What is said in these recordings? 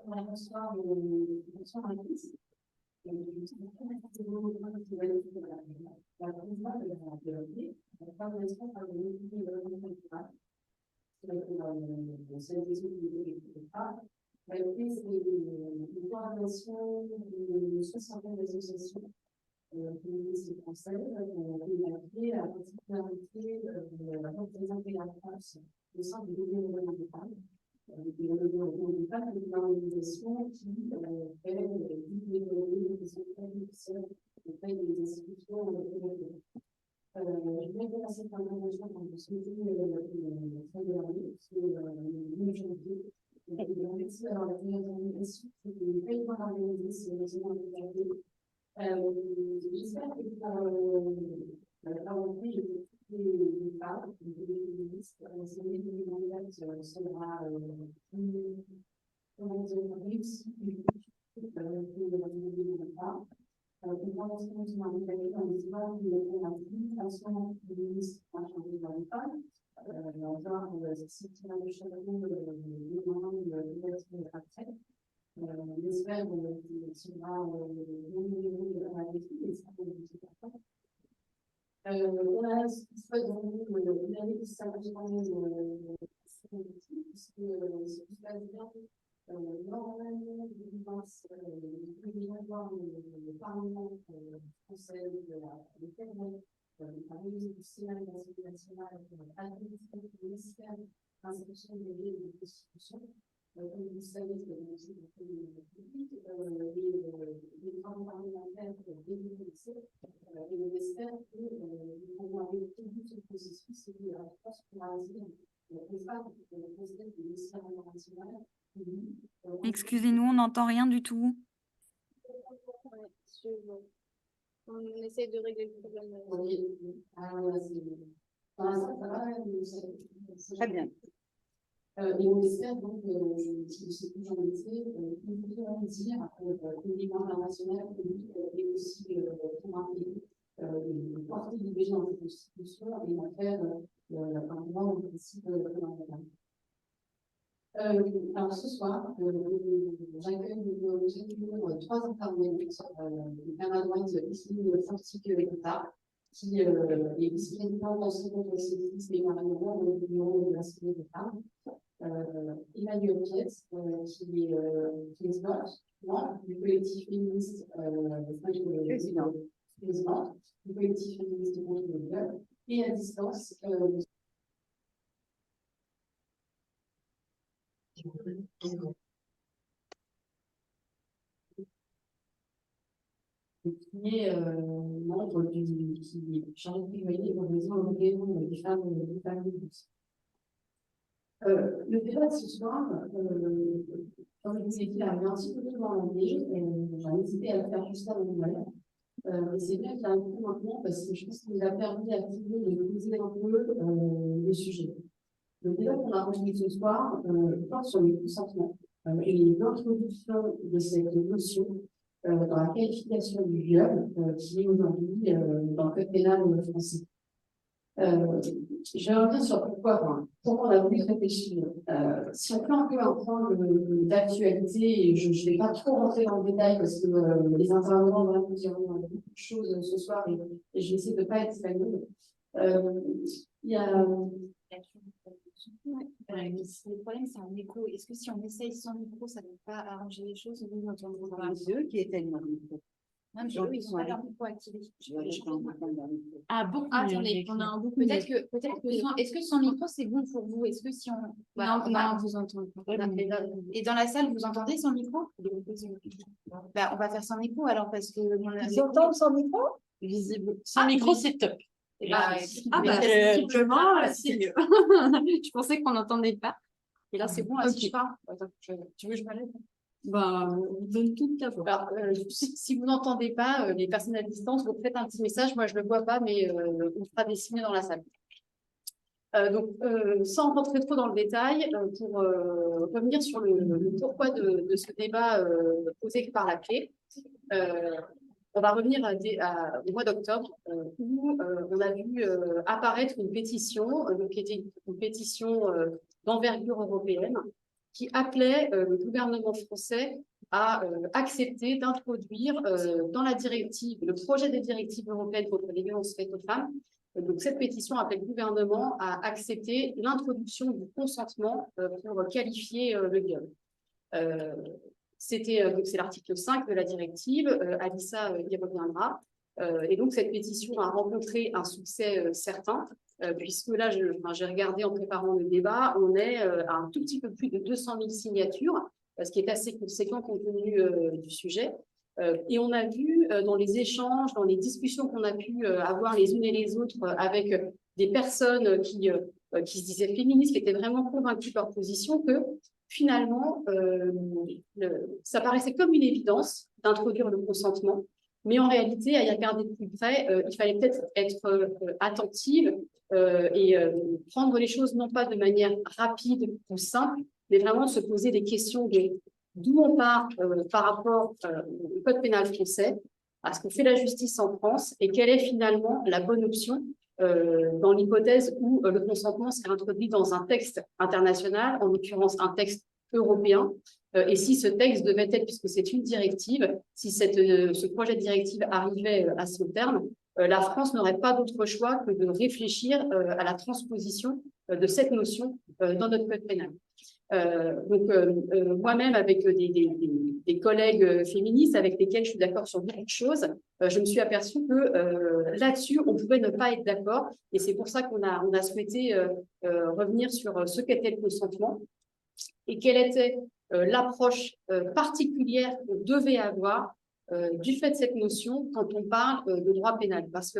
Bonsoir, bonsoir à tous. La prise de coordination de 60 associations féministes françaises qui a créé la particularité de représenter la France au sein du gouvernement des femmes. Le gouvernement des femmes est une organisation qui fait l'économie des sociétés auprès des institutions européennes. Je vais faire cette intervention quand vous souhaitez très dernier, c'est le 9 janvier. Merci d'avoir la organisation, c'est une très bonne organisation, c'est une j'espère que avoir compris les femmes, les féministes, c'est une qui sera plus, comment dire, réussie que les femmes. Une convention qui m'a engagée dans l'histoire de la féminisation féministe a changé dans les femmes. Encore, c'est un chapeau de moment de l'ouverture de la traite. J'espère qu'il sera renouvelé à la défi et ça peut vous faire. Voilà, ce qui se passe dans l'année qui s'arrête puisque ce qui se passe bien. Normalement, je pense qu'il y avoir le Parlement français de Québec, le Parlement du Sénat et de l'Assemblée nationale, administratif, le ministère de l'institution des lieux et des constitutions. Comme vous savez, c'est le ministère public, les travaux parlementaires délivrés, et on espère que nous pourrons arriver au bout de ce processus et que la France pourra agir le président du ministère international. Excusez-nous, on n'entend rien du tout. On essaie de régler le problème. Oui, Très bien. Et on espère donc, je sais plus j'en étais, pouvoir dire au niveau international et aussi pour un pays, porter l'IVG dans la Constitution et en faire un droit au principe fondamental. Alors ce soir, j'accueille trois intervenants. À ma droite, ici, Fortique État, qui est vice-président de l'Association contre le sexisme et marijuana au bureau de l'Assemblée des femmes. Emmanuel Pietz, qui est membre du collectif féministe président du collectif féministe contre le viol, et à distance, qui est membre qui est chargé de plaidoyer pour les européens des femmes libres. Le débat de ce soir, comme je vous ai dit, arrive un petit peu dans l'année, j'ai hésité à le faire juste avant Noël. Et c'est bien qu'il y a un peu maintenant parce que je pense qu'il nous a permis à tout le monde de poser un peu le sujet. Le débat qu'on a retenu ce soir porte sur le consentement et l'introduction de cette notion dans la qualification du viol qui est aujourd'hui dans le code pénal français. Je reviens sur pourquoi on a voulu réfléchir. Si on fait un peu un point d'actualité, je ne vais pas trop rentrer dans le détail parce que les intervenants vont diront beaucoup de choses ce soir et je vais essayer de ne pas être stagnée. Il y a. Le problème, c'est un écho. Est-ce que si on essaye sans micro, ça ne va pas arranger les choses? Nous entendons ceux qui éteignent leur micro. Non, mais eux, ils sont pas leur micro activé. Ah, beaucoup. Attendez, on a un beaucoup. Peut-être que, est-ce que son micro, c'est bon pour vous? Est-ce que si on. Non, on vous entend pas. Et dans la salle, vous entendez son micro? Bah, on va faire sans micro alors parce que. Ils entendent sans micro? Visible. Sans micro, c'est top. Simplement, c'est mieux. Je pensais qu'on n'entendait pas. Et là, c'est bon, si je parle. Tu veux que je parle? Donne toute ta voix. Si vous n'entendez pas, les personnes à distance, vous faites un petit message. Moi, je ne le vois pas, mais on fera des signes dans la salle. Sans rentrer trop dans le détail, pour revenir sur le pourquoi de ce débat posé par la clé, on va revenir au mois d'octobre où on a vu apparaître une pétition, qui était une pétition d'envergure européenne, qui appelait le gouvernement français à accepter d'introduire dans la directive, le projet de directive européenne contre les violences faites aux femmes. Donc, cette pétition appelle le gouvernement à accepter l'introduction du consentement pour qualifier le viol. C'est l'article 5 de la directive, Alissa y reviendra. Et donc, cette pétition a rencontré un succès certain, puisque là, j'ai regardé en préparant le débat, on est à un tout petit peu plus de 200 000 signatures, ce qui est assez conséquent compte tenu du sujet. Et on a vu dans les échanges, dans les discussions qu'on a pu avoir les unes et les autres avec des personnes qui se disaient féministes, qui étaient vraiment convaincues de leur position, que finalement, ça paraissait comme une évidence d'introduire le consentement, mais en réalité, à y regarder de plus près, il fallait peut-être être attentive et prendre les choses non pas de manière rapide ou simple, mais vraiment se poser des questions d'où on part par rapport au code pénal français, à ce que fait la justice en France et quelle est finalement la bonne option dans l'hypothèse où le consentement serait introduit dans un texte international, en l'occurrence un texte européen, et si ce texte devait être, puisque c'est une directive, si ce projet de directive arrivait à son terme, la France n'aurait pas d'autre choix que de réfléchir à la transposition de cette notion dans notre code pénal. Moi-même, avec des collègues féministes avec lesquels je suis d'accord sur beaucoup de choses, je me suis aperçue que là-dessus, on pouvait ne pas être d'accord. Et c'est pour ça qu'on a souhaité revenir sur ce qu'était le consentement et quelle était l'approche particulière qu'on devait avoir du fait de cette notion quand on parle de droit pénal. Parce que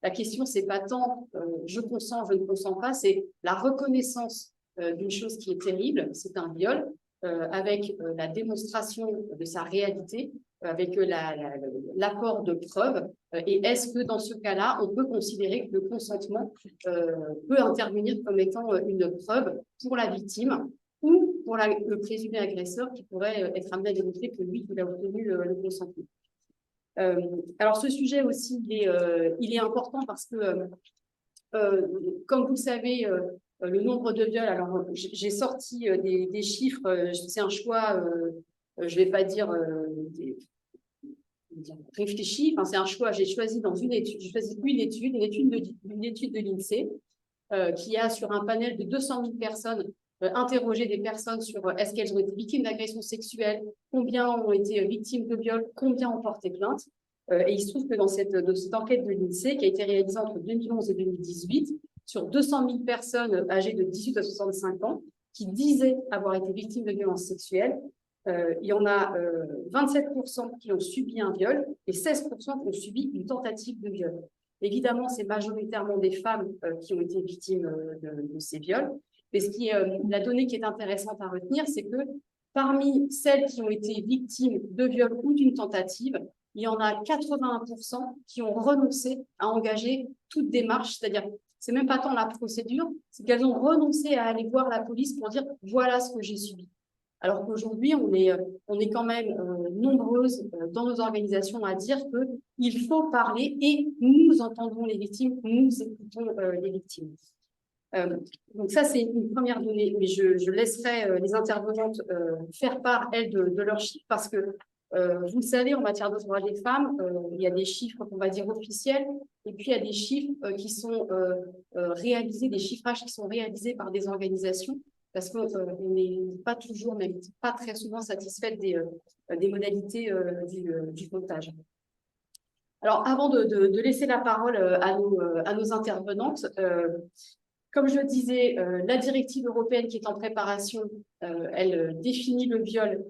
la question, c'est pas tant je consens, je ne consens pas, c'est la reconnaissance d'une chose qui est terrible, c'est un viol, avec la démonstration de sa réalité, avec l'apport de preuves. Et est-ce que dans ce cas-là, on peut considérer que le consentement peut intervenir comme étant une preuve pour la victime ou pour le présumé agresseur qui pourrait être amené à démontrer que lui, il a obtenu le consentement. Alors, ce sujet aussi, il est important parce que, comme vous le savez, le nombre de viols, alors j'ai sorti des chiffres, c'est un choix, je ne vais pas dire réfléchi, enfin, c'est un choix, j'ai choisi dans une étude, une étude de l'INSEE qui a sur un panel de 200 000 personnes interrogé des personnes sur est-ce qu'elles ont été victimes d'agressions sexuelles, combien ont été victimes de viols, combien ont porté plainte. Et il se trouve que dans cette enquête de l'INSEE qui a été réalisée entre 2011 et 2018, sur 200 000 personnes âgées de 18 à 65 ans qui disaient avoir été victimes de violences sexuelles, il y en a 27% qui ont subi un viol et 16% qui ont subi une tentative de viol. Évidemment, c'est majoritairement des femmes qui ont été victimes de ces viols. Mais la donnée qui est intéressante à retenir, c'est que parmi celles qui ont été victimes de viol ou d'une tentative, il y en a 81% qui ont renoncé à engager toute démarche, c'est-à-dire, c'est même pas tant la procédure, c'est qu'elles ont renoncé à aller voir la police pour dire « voilà ce que j'ai subi ». Alors qu'aujourd'hui, on est quand même nombreuses dans nos organisations à dire qu'il faut parler et nous entendons les victimes, nous écoutons les victimes. Donc ça, c'est une première donnée, mais je laisserai les intervenantes faire part, elles, de leurs chiffres, parce que vous le savez, en matière de droits des femmes, il y a des chiffres qu'on va dire officiels, et puis il y a des chiffres qui sont réalisés, des chiffrages qui sont réalisés par des organisations, parce qu'on n'est pas toujours, même pas très souvent satisfait des modalités du comptage. Alors, avant de laisser la parole à nos intervenantes, comme je le disais, la directive européenne qui est en préparation, elle définit le viol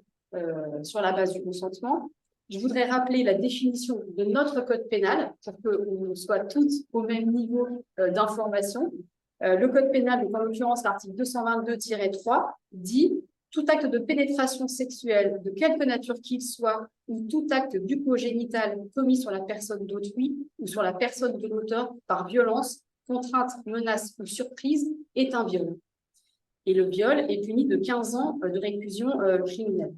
sur la base du consentement. Je voudrais rappeler la définition de notre code pénal pour qu'on soit toutes au même niveau d'information. Le code pénal, donc en l'occurrence l'article 222-3, dit « Tout acte de pénétration sexuelle, de quelque nature qu'il soit, ou tout acte bucco-génital commis sur la personne d'autrui ou sur la personne de l'auteur par violence, contrainte, menace ou surprise est un viol. » Et le viol est puni de 15 ans de réclusion criminelle.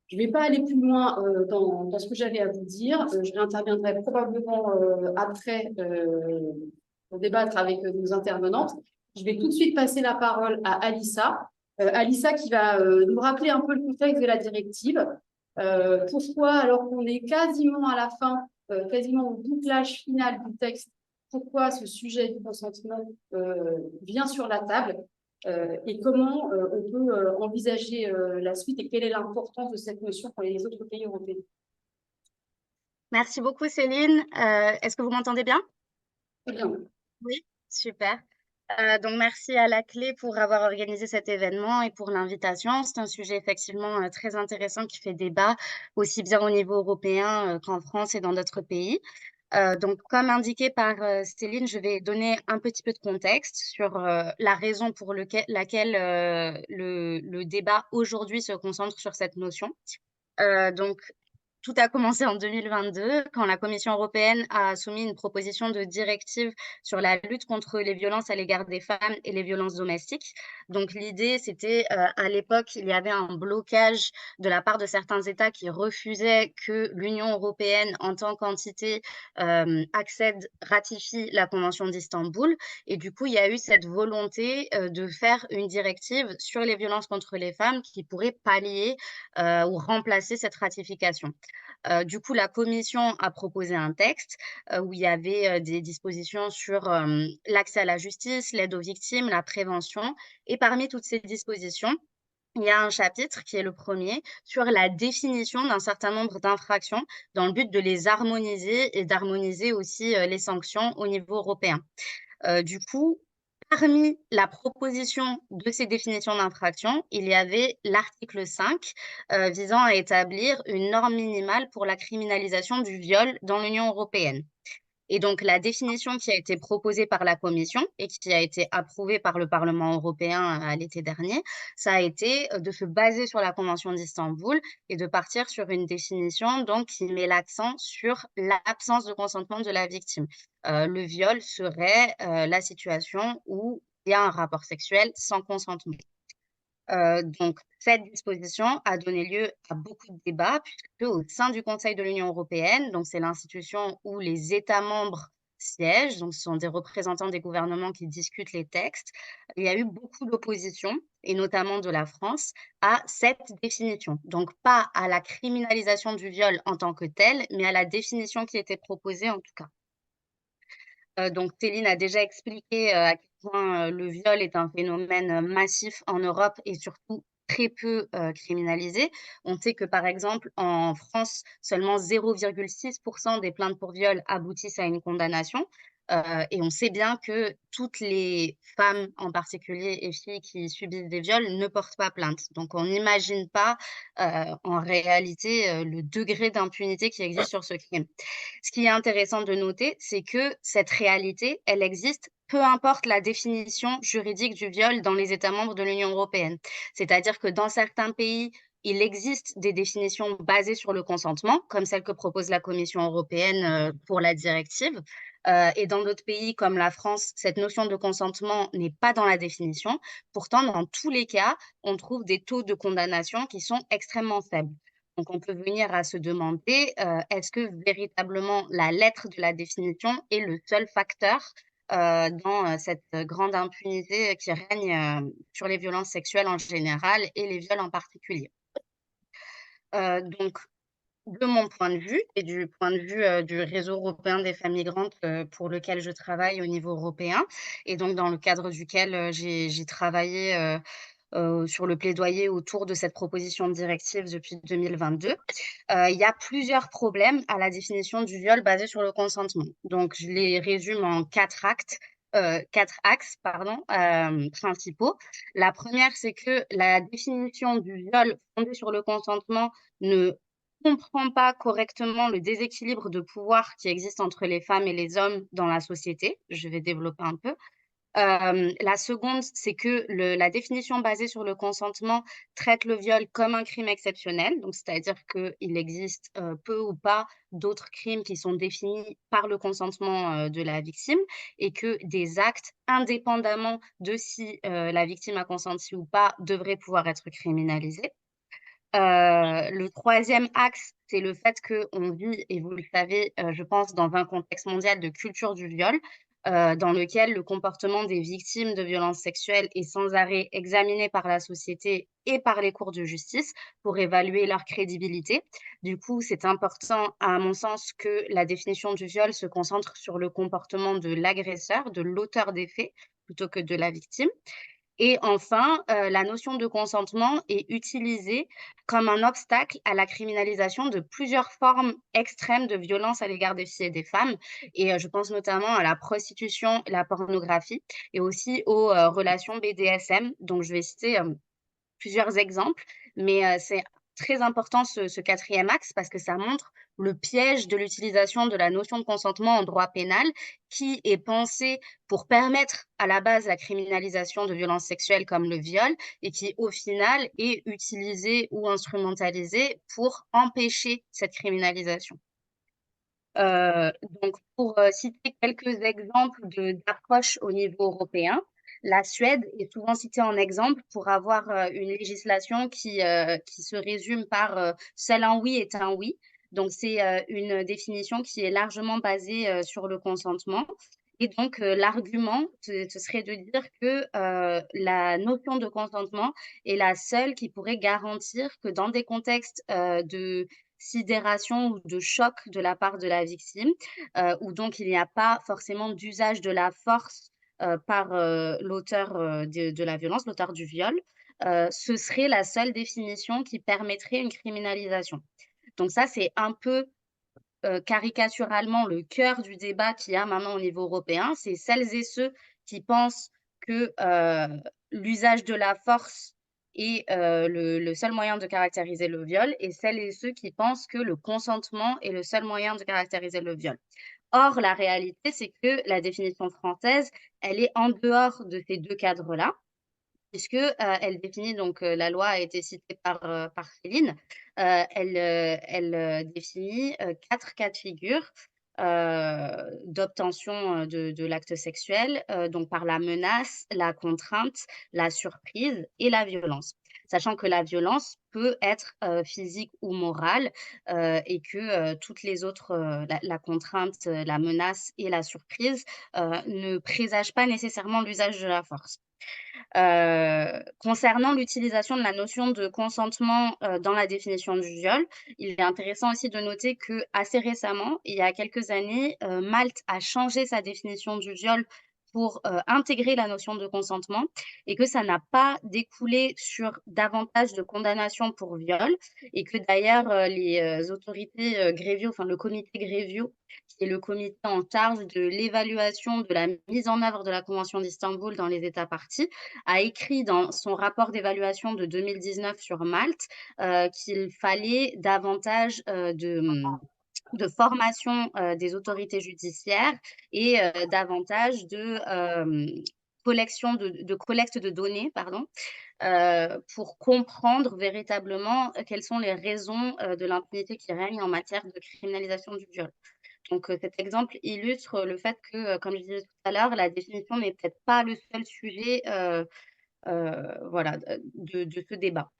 Je ne vais pas aller plus loin dans ce que j'avais à vous dire. Je réinterviendrai probablement après pour débattre avec nos intervenantes. Je vais tout de suite passer la parole à Alissa, Alissa qui va nous rappeler un peu le contexte de la directive. Pourquoi, alors qu'on est quasiment à la fin, quasiment au bouclage final du texte, pourquoi ce sujet du consentement vient sur la table et comment on peut envisager la suite et quelle est l'importance de cette notion pour les autres pays européens. Merci beaucoup, Céline. Est-ce que vous m'entendez bien? Très bien. Oui, super. Donc, merci à la Clé pour avoir organisé cet événement et pour l'invitation. C'est un sujet effectivement très intéressant qui fait débat, aussi bien au niveau européen qu'en France et dans d'autres pays. Donc, comme indiqué par Céline, je vais donner un petit peu de contexte sur la raison pour laquelle le débat aujourd'hui se concentre sur cette notion. Donc, tout a commencé en 2022 quand la Commission européenne a soumis une proposition de directive sur la lutte contre les violences à l'égard des femmes et les violences domestiques. Donc l'idée, c'était à l'époque, il y avait un blocage de la part de certains États qui refusaient que l'Union européenne, en tant qu'entité, ratifie la Convention d'Istanbul. Et du coup, il y a eu cette volonté de faire une directive sur les violences contre les femmes qui pourrait pallier ou remplacer cette ratification. Du coup, la commission a proposé un texte où il y avait des dispositions sur l'accès à la justice, l'aide aux victimes, la prévention. Et parmi toutes ces dispositions, il y a un chapitre qui est le premier sur la définition d'un certain nombre d'infractions dans le but de les harmoniser et d'harmoniser aussi les sanctions au niveau européen. Du coup, parmi la proposition de ces définitions d'infraction, il y avait l'article 5 visant à établir une norme minimale pour la criminalisation du viol dans l'Union européenne. Et donc, la définition qui a été proposée par la Commission et qui a été approuvée par le Parlement européen à l'été dernier, ça a été de se baser sur la Convention d'Istanbul et de partir sur une définition donc, qui met l'accent sur l'absence de consentement de la victime. Le viol serait la situation où il y a un rapport sexuel sans consentement. Donc, cette disposition a donné lieu à beaucoup de débats, puisque au sein du Conseil de l'Union européenne, donc c'est l'institution où les États membres siègent, donc ce sont des représentants des gouvernements qui discutent les textes, il y a eu beaucoup d'opposition, et notamment de la France, à cette définition. Donc, pas à la criminalisation du viol en tant que telle, mais à la définition qui était proposée en tout cas. Donc Céline a déjà expliqué, à quel point, le viol est un phénomène, massif en Europe et surtout très peu, criminalisé. On sait que, par exemple, en France, seulement 0,6 des plaintes pour viol aboutissent à une condamnation, et on sait bien que toutes les femmes, en particulier et filles qui subissent des viols, ne portent pas plainte. Donc on n'imagine pas, en réalité, le degré d'impunité qui existe sur ce crime. Ce qui est intéressant de noter, c'est que cette réalité, elle existe peu importe la définition juridique du viol dans les États membres de l'Union européenne. C'est-à-dire que dans certains pays, il existe des définitions basées sur le consentement, comme celle que propose la Commission européenne pour la directive. Et dans d'autres pays comme la France, cette notion de consentement n'est pas dans la définition. Pourtant, dans tous les cas, on trouve des taux de condamnation qui sont extrêmement faibles. Donc, on peut venir à se demander, est-ce que véritablement la lettre de la définition est le seul facteur dans cette grande impunité qui règne sur les violences sexuelles en général et les viols en particulier. Donc, de mon point de vue et du point de vue du réseau européen des femmes migrantes pour lequel je travaille au niveau européen et donc dans le cadre duquel j'ai travaillé sur le plaidoyer autour de cette proposition de directive depuis 2022. Il y a plusieurs problèmes à la définition du viol basé sur le consentement. Donc, je les résume en quatre axes principaux. La première, c'est que la définition du viol fondée sur le consentement ne comprend pas correctement le déséquilibre de pouvoir qui existe entre les femmes et les hommes dans la société. Je vais développer un peu. La seconde, c'est que la définition basée sur le consentement traite le viol comme un crime exceptionnel, donc c'est-à-dire qu'il existe peu ou pas d'autres crimes qui sont définis par le consentement de la victime et que des actes, indépendamment de si la victime a consenti ou pas, devraient pouvoir être criminalisés. Le troisième axe, c'est le fait qu'on vit, et vous le savez, je pense, dans un contexte mondial de culture du viol. dans lequel le comportement des victimes de violences sexuelles est sans arrêt examiné par la société et par les cours de justice pour évaluer leur crédibilité. Du coup, c'est important, à mon sens, que la définition du viol se concentre sur le comportement de l'agresseur, de l'auteur des faits, plutôt que de la victime. Et enfin, la notion de consentement est utilisée comme un obstacle à la criminalisation de plusieurs formes extrêmes de violence à l'égard des filles et des femmes. Et je pense notamment à la prostitution, la pornographie et aussi aux relations BDSM. Donc je vais citer plusieurs exemples, mais c'est très important ce 4e axe parce que ça montre le piège de l'utilisation de la notion de consentement en droit pénal qui est pensé pour permettre à la base la criminalisation de violences sexuelles comme le viol et qui au final est utilisé ou instrumentalisé pour empêcher cette criminalisation. Donc pour citer quelques exemples d'approches au niveau européen, la Suède est souvent citée en exemple pour avoir une législation qui se résume par seul un oui est un oui. Donc c'est une définition qui est largement basée sur le consentement. Et donc l'argument, ce serait de dire que la notion de consentement est la seule qui pourrait garantir que dans des contextes de sidération ou de choc de la part de la victime, où donc il n'y a pas forcément d'usage de la force par l'auteur de la violence, l'auteur du viol, ce serait la seule définition qui permettrait une criminalisation. Donc ça, c'est un peu caricaturalement le cœur du débat qu'il y a maintenant au niveau européen. C'est celles et ceux qui pensent que l'usage de la force est le seul moyen de caractériser le viol et celles et ceux qui pensent que le consentement est le seul moyen de caractériser le viol. Or, la réalité, c'est que la définition française, elle est en dehors de ces deux cadres-là puisque, elle définit donc, la loi a été citée par Céline, elle définit, 4 cas de figure, d'obtention, de l'acte sexuel, donc par la menace, la contrainte, la surprise et la violence. Sachant que la violence peut être, physique ou morale, et que, toutes les autres, la contrainte, la menace et la surprise, ne présagent pas nécessairement l'usage de la force. Concernant l'utilisation de la notion de consentement, dans la définition du viol, il est intéressant aussi de noter qu'assez récemment, il y a quelques années, Malte a changé sa définition du viol pour, intégrer la notion de consentement et que ça n'a pas découlé sur davantage de condamnations pour viol et que d'ailleurs, les, autorités, Grevio, enfin le comité Grevio, qui est le comité en charge de l'évaluation de la mise en œuvre de la convention d'Istanbul dans les États parties, a écrit dans son rapport d'évaluation de 2019 sur Malte, qu'il fallait davantage, de formation, des autorités judiciaires et davantage de, collecte de données, pardon, pour comprendre véritablement, quelles sont les raisons, de l'impunité qui règne en matière de criminalisation du viol. Donc, cet exemple illustre le fait que, comme je disais tout à l'heure, la définition n'est peut-être pas le seul sujet, voilà, de ce débat.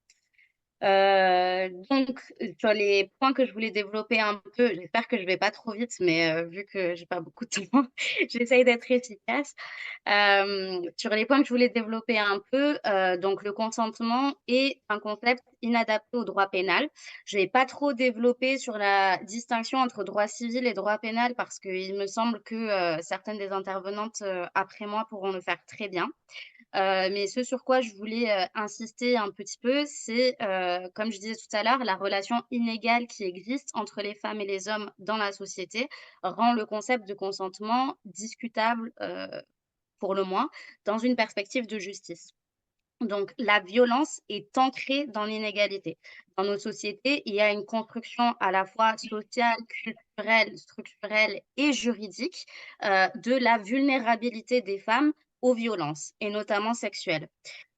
Donc, sur les points que je voulais développer un peu, j'espère que je vais pas trop vite, mais vu que j'ai pas beaucoup de temps, j'essaye d'être efficace. Sur les points que je voulais développer un peu, donc le consentement est un concept inadapté au droit pénal. Je vais pas trop développer sur la distinction entre droit civil et droit pénal parce qu'il me semble que, certaines des intervenantes, après moi pourront le faire très bien. Mais ce sur quoi je voulais, insister un petit peu, c'est, comme je disais tout à l'heure, la relation inégale qui existe entre les femmes et les hommes dans la société rend le concept de consentement discutable, pour le moins, dans une perspective de justice. Donc la violence est ancrée dans l'inégalité. Dans nos sociétés, il y a une construction à la fois sociale, culturelle, structurelle et juridique, de la vulnérabilité des femmes aux violences et notamment sexuelles.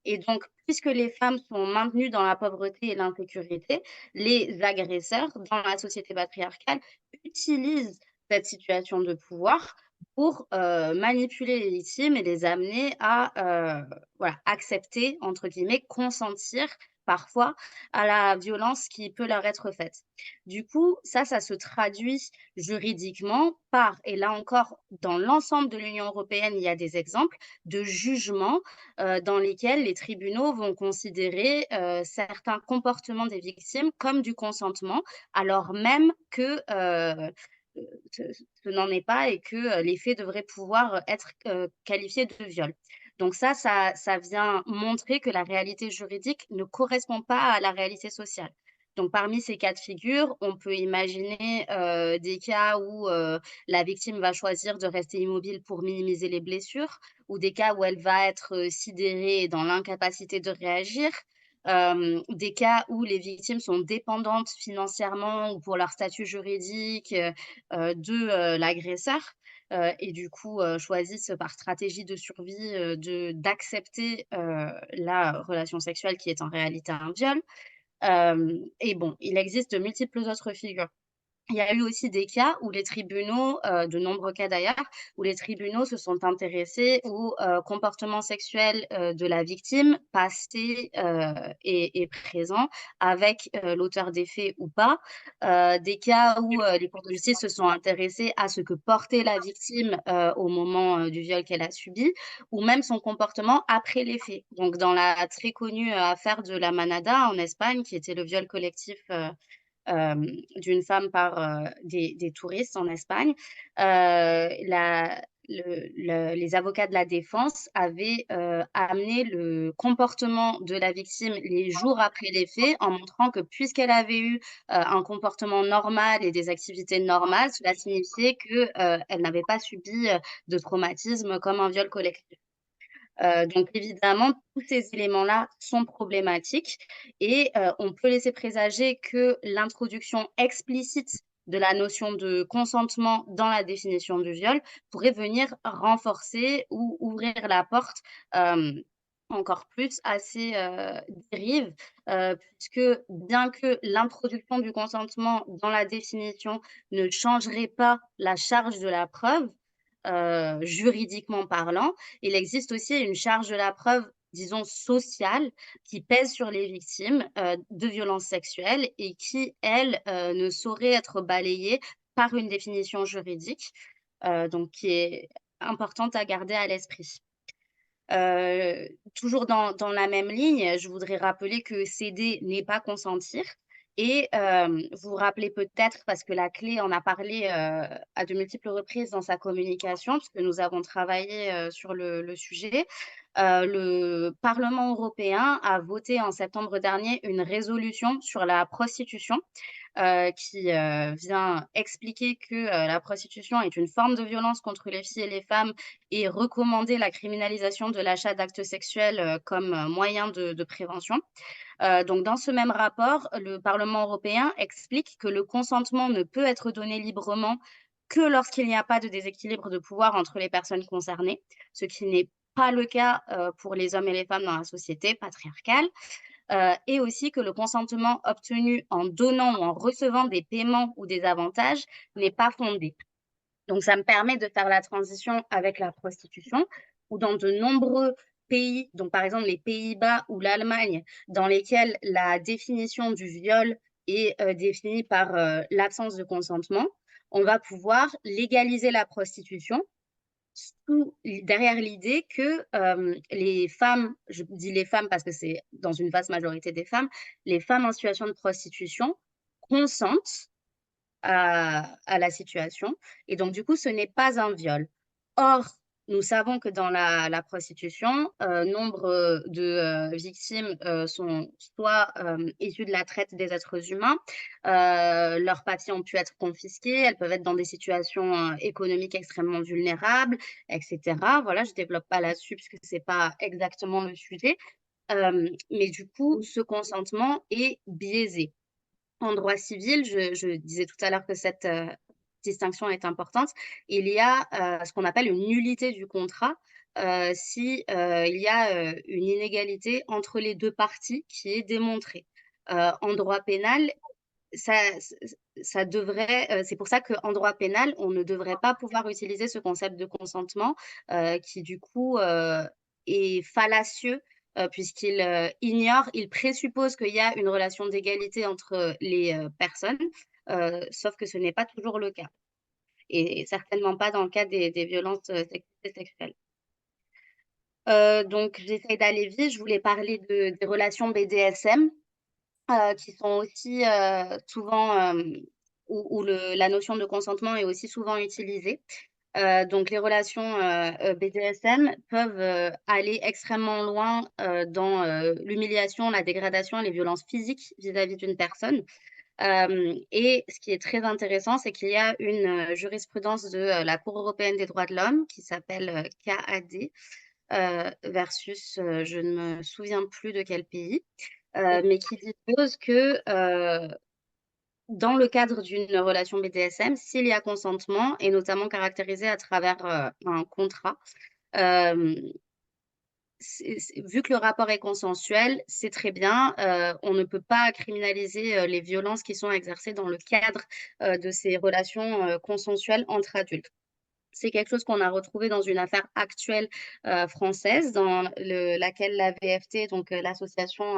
Et donc, puisque les femmes sont maintenues dans la pauvreté et l'insécurité, les agresseurs dans la société patriarcale utilisent cette situation de pouvoir pour, manipuler les victimes et les amener à, voilà, accepter, entre guillemets, «consentir» parfois à la violence qui peut leur être faite. Du coup, ça se traduit juridiquement par, et là encore, dans l'ensemble de l'Union européenne, il y a des exemples de jugements dans lesquels les tribunaux vont considérer certains comportements des victimes comme du consentement, alors même que ce n'en est pas et que les faits devraient pouvoir être qualifiés de viol. Donc ça vient montrer que la réalité juridique ne correspond pas à la réalité sociale. Donc parmi ces cas de figure, on peut imaginer des cas où la victime va choisir de rester immobile pour minimiser les blessures, ou des cas où elle va être sidérée et dans l'incapacité de réagir, des cas où les victimes sont dépendantes financièrement ou pour leur statut juridique de l'agresseur. Et du coup, choisissent par stratégie de survie, d'accepter, la relation sexuelle qui est en réalité un viol. Et bon, il existe de multiples autres figures. Il y a eu aussi des cas où les tribunaux, de nombreux cas d'ailleurs, où les tribunaux se sont intéressés au comportement sexuel de la victime, passé et présent, avec l'auteur des faits ou pas. Des cas où les cours de justice se sont intéressés à ce que portait la victime au moment du viol qu'elle a subi, ou même son comportement après les faits. Donc dans la très connue affaire de la Manada en Espagne, qui était le viol collectif d'une femme par des touristes en Espagne. Les avocats de la défense avaient amené le comportement de la victime les jours après les faits, en montrant que puisqu'elle avait eu un comportement normal et des activités normales, cela signifiait qu'elle n'avait pas subi de traumatisme comme un viol collectif. Donc évidemment, tous ces éléments-là sont problématiques et on peut laisser présager que l'introduction explicite de la notion de consentement dans la définition du viol pourrait venir renforcer ou ouvrir la porte, encore plus à ces dérives, puisque bien que l'introduction du consentement dans la définition ne changerait pas la charge de la preuve, juridiquement parlant, il existe aussi une charge de la preuve, disons sociale, qui pèse sur les victimes, de violences sexuelles et qui, elle, ne saurait être balayée par une définition juridique, donc qui est importante à garder à l'esprit. Toujours dans la même ligne, je voudrais rappeler que céder n'est pas consentir et vous vous rappelez peut-être, parce que la clé en a parlé, à de multiples reprises dans sa communication, puisque nous avons travaillé, sur le sujet. Le Parlement européen a voté en septembre dernier une résolution sur la prostitution, qui vient expliquer que la prostitution est une forme de violence contre les filles et les femmes et recommander la criminalisation de l'achat d'actes sexuels comme moyen de prévention. Donc dans ce même rapport, le Parlement européen explique que le consentement ne peut être donné librement que lorsqu'il n'y a pas de déséquilibre de pouvoir entre les personnes concernées, ce qui n'est pas le cas pour les hommes et les femmes dans la société patriarcale. Et aussi que le consentement obtenu en donnant ou en recevant des paiements ou des avantages n'est pas fondé. Donc ça me permet de faire la transition avec la prostitution, où dans de nombreux pays, donc par exemple les Pays-Bas ou l'Allemagne, dans lesquels la définition du viol est définie par l'absence de consentement, on va pouvoir légaliser la prostitution derrière l'idée que les femmes, je dis les femmes parce que c'est dans une vaste majorité des femmes, les femmes en situation de prostitution consentent à la situation et donc du coup, ce n'est pas un viol. Or, nous savons que dans la prostitution, nombre de victimes sont soit issues de la traite des êtres humains, leurs papiers ont pu être confisqués, elles peuvent être dans des situations économiques extrêmement vulnérables, etc. Voilà, je ne développe pas là-dessus puisque ce n'est pas exactement le sujet. Mais du coup, ce consentement est biaisé. En droit civil, je disais tout à l'heure que cette distinction est importante. Il y a ce qu'on appelle une nullité du contrat si il y a une inégalité entre les deux parties qui est démontrée. En droit pénal, ça, ça devrait, c'est pour ça qu'en droit pénal, on ne devrait pas pouvoir utiliser ce concept de consentement qui du coup est fallacieux puisqu'il ignore, il présuppose qu'il y a une relation d'égalité entre les personnes, sauf que ce n'est pas toujours le cas et certainement pas dans le cas des violences sexistes et sexuelles. Donc j'essaye d'aller vite, je voulais parler des relations BDSM, qui sont aussi souvent, où la notion de consentement est aussi souvent utilisée. Donc les relations BDSM peuvent aller extrêmement loin dans l'humiliation, la dégradation, les violences physiques vis-à-vis d'une personne. Et ce qui est très intéressant, c'est qu'il y a une jurisprudence de la Cour européenne des droits de l'homme qui s'appelle CAD versus, je ne me souviens plus de quel pays, mais qui dispose que dans le cadre d'une relation BDSM, s'il y a consentement, et notamment caractérisé à travers un contrat, euh, vu que le rapport est consensuel, c'est très bien. On ne peut pas criminaliser les violences qui sont exercées dans le cadre de ces relations consensuelles entre adultes. C'est quelque chose qu'on a retrouvé dans une affaire actuelle française, dans laquelle la VFT, donc l'association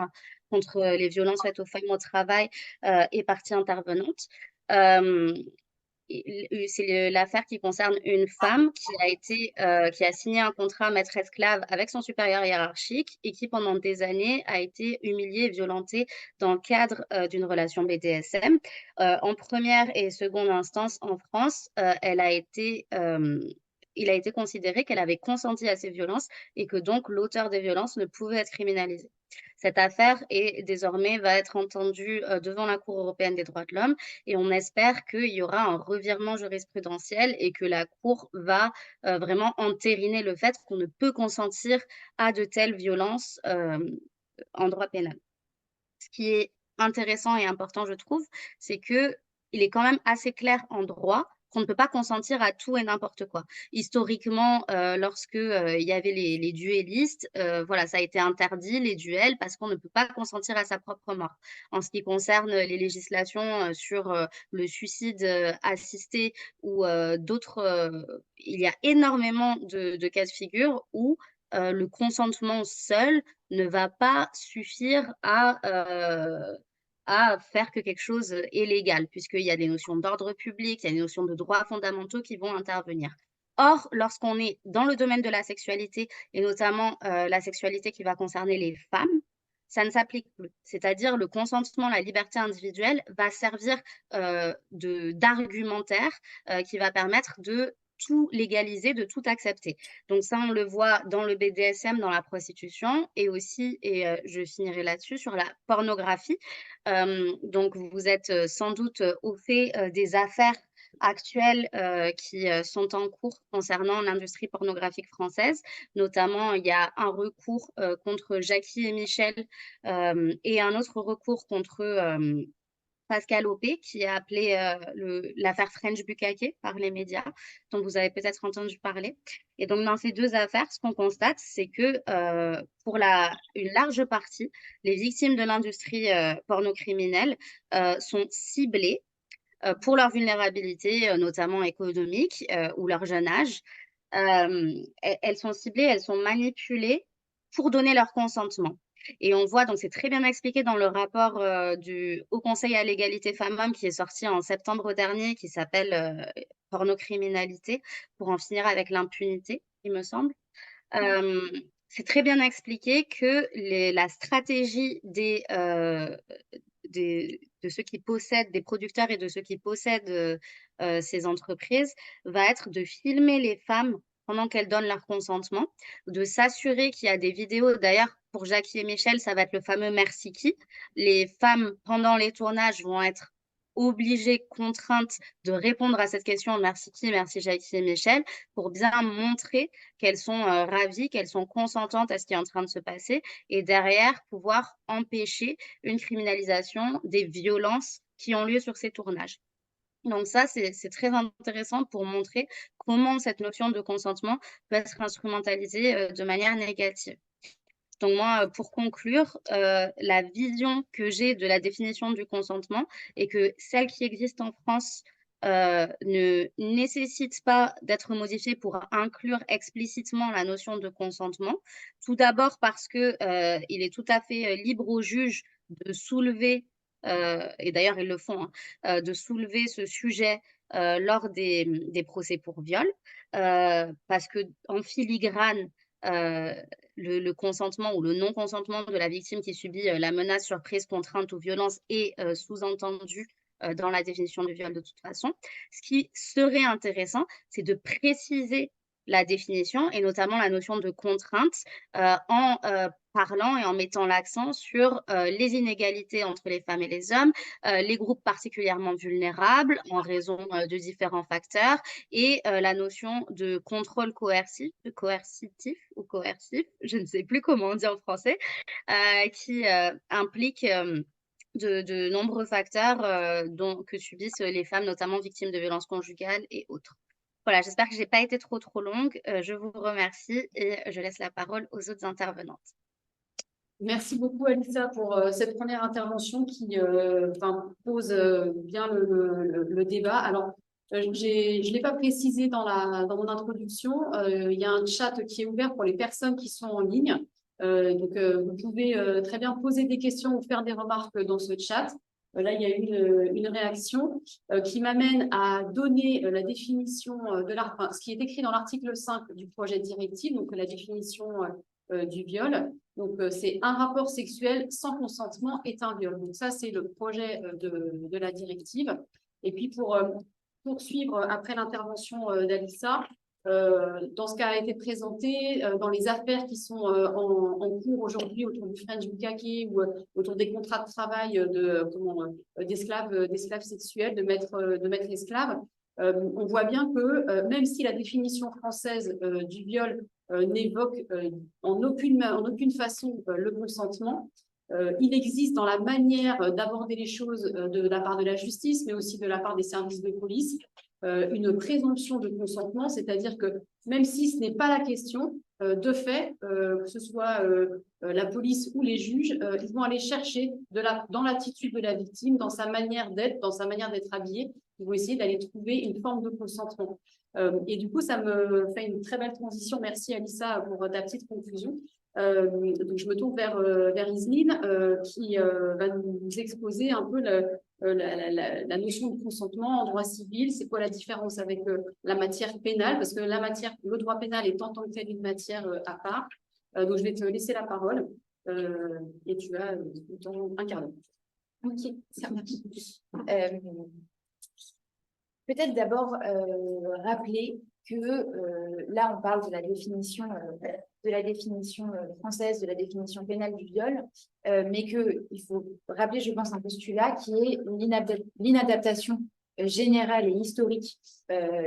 contre les violences faites aux femmes au travail, est partie intervenante. Euh, c'est l'affaire qui concerne une femme qui a signé un contrat maître-esclave avec son supérieur hiérarchique et qui, pendant des années, a été humiliée et violentée dans le cadre d'une relation BDSM. En première et seconde instance en France, il a été considéré qu'elle avait consenti à ces violences et que donc l'auteur des violences ne pouvait être criminalisé. Cette affaire va être entendue devant la Cour européenne des droits de l'homme et on espère qu'il y aura un revirement jurisprudentiel et que la Cour va vraiment entériner le fait qu'on ne peut consentir à de telles violences en droit pénal. Ce qui est intéressant et important, je trouve, c'est qu'il est quand même assez clair en droit qu'on ne peut pas consentir à tout et n'importe quoi. Historiquement, lorsque il y avait les duellistes, voilà, ça a été interdit, les duels, parce qu'on ne peut pas consentir à sa propre mort. En ce qui concerne les législations sur le suicide assisté ou d'autres, il y a énormément de cas de figure où le consentement seul ne va pas suffire à faire que quelque chose est légal, puisqu'il y a des notions d'ordre public, il y a des notions de droits fondamentaux qui vont intervenir. Or, lorsqu'on est dans le domaine de la sexualité, et notamment la sexualité qui va concerner les femmes, ça ne s'applique plus. C'est-à-dire le consentement, la liberté individuelle va servir d'argumentaire qui va permettre de tout légaliser, de tout accepter. Donc ça, on le voit dans le BDSM, dans la prostitution, et aussi, et je finirai là-dessus, sur la pornographie. Donc vous êtes sans doute au fait des affaires actuelles qui sont en cours concernant l'industrie pornographique française. Notamment, il y a un recours contre Jackie et Michel et un autre recours contre Pascal Opé, qui a appelé l'affaire French Bukkake par les médias, dont vous avez peut-être entendu parler. Et donc, dans ces deux affaires, ce qu'on constate, c'est que pour une large partie, les victimes de l'industrie pornocriminelle sont ciblées pour leur vulnérabilité, notamment économique, ou leur jeune âge. Elles sont ciblées, elles sont manipulées pour donner leur consentement. Et on voit, donc c'est très bien expliqué dans le rapport du Haut Conseil à l'égalité femmes-hommes qui est sorti en septembre dernier, qui s'appelle Pornocriminalité, pour en finir avec l'impunité, il me semble. C'est très bien expliqué que la stratégie de ceux qui possèdent, des producteurs et de ceux qui possèdent ces entreprises, va être de filmer les femmes pendant qu'elles donnent leur consentement, de s'assurer qu'il y a des vidéos. D'ailleurs, pour Jackie et Michel, ça va être le fameux merci qui. Les femmes, pendant les tournages, vont être obligées, contraintes de répondre à cette question merci qui, merci Jackie et Michel, pour bien montrer qu'elles sont ravies, qu'elles sont consentantes à ce qui est en train de se passer, et derrière, pouvoir empêcher une criminalisation des violences qui ont lieu sur ces tournages. Donc ça, c'est très intéressant pour montrer comment cette notion de consentement peut être instrumentalisée de manière négative. Donc moi, pour conclure, la vision que j'ai de la définition du consentement est que celle qui existe en France ne nécessite pas d'être modifié pour inclure explicitement la notion de consentement. Tout d'abord parce que, il est tout à fait, libre au juge de soulever, et d'ailleurs ils le font, hein, de soulever ce sujet, lors des procès pour viol. Parce qu'en filigrane, heu, le consentement ou le non-consentement de la victime qui subit, la menace, surprise, contrainte ou violence est, sous-entendu, dans la définition du viol de toute façon. Ce qui serait intéressant, c'est de préciser la définition et notamment la notion de contrainte, en, parlant et en mettant l'accent sur, les inégalités entre les femmes et les hommes, les groupes particulièrement vulnérables en raison, de différents facteurs et la notion de contrôle coercitif ou coercif, je ne sais plus comment on dit en français, qui, implique, de nombreux facteurs, que subissent les femmes, notamment victimes de violences conjugales et autres. Voilà, j'espère que j'ai pas été trop longue. Je vous remercie et je laisse la parole aux autres intervenantes. Merci beaucoup, Alissa, pour cette première intervention qui pose bien le débat. Alors, je ne l'ai pas précisé dans mon introduction. Il y a un chat qui est ouvert pour les personnes qui sont en ligne. Vous pouvez très bien poser des questions ou faire des remarques dans ce chat. Là, il y a eu une réaction qui m'amène à donner la définition ce qui est écrit dans l'article 5 du projet de directive, donc la définition du viol. Donc, c'est un rapport sexuel sans consentement est un viol. Donc, ça, c'est le projet de la directive. Et puis, pour poursuivre après l'intervention d'Alissa, dans ce qui a été présenté, dans les affaires qui sont en cours aujourd'hui autour du French Bukkake ou autour des contrats de travail d'esclaves sexuels, de maîtres esclaves, on voit bien que même si la définition française du viol n'évoque en aucune façon le consentement, il existe dans la manière d'aborder les choses de la part de la justice, mais aussi de la part des services de police, une présomption de consentement, c'est-à-dire que même si ce n'est pas la question, de fait, que ce soit la police ou les juges, ils vont aller chercher dans l'attitude de la victime, dans sa manière d'être habillée, ils vont essayer d'aller trouver une forme de consentement. Et du coup, ça me fait une très belle transition. Merci Alissa pour ta petite conclusion. Donc je me tourne vers Yasmine qui va nous exposer un peu la notion de consentement en droit civil. C'est quoi la différence avec la matière pénale? Parce que le droit pénal est en tant que tel une matière à part. Donc je vais te laisser la parole et tu as un quart d'heure. Ok, ça marche. Peut-être d'abord rappeler que là, on parle de la définition française, de la définition pénale du viol, mais qu'il faut rappeler, je pense, un postulat qui est l'inadaptation générale et historique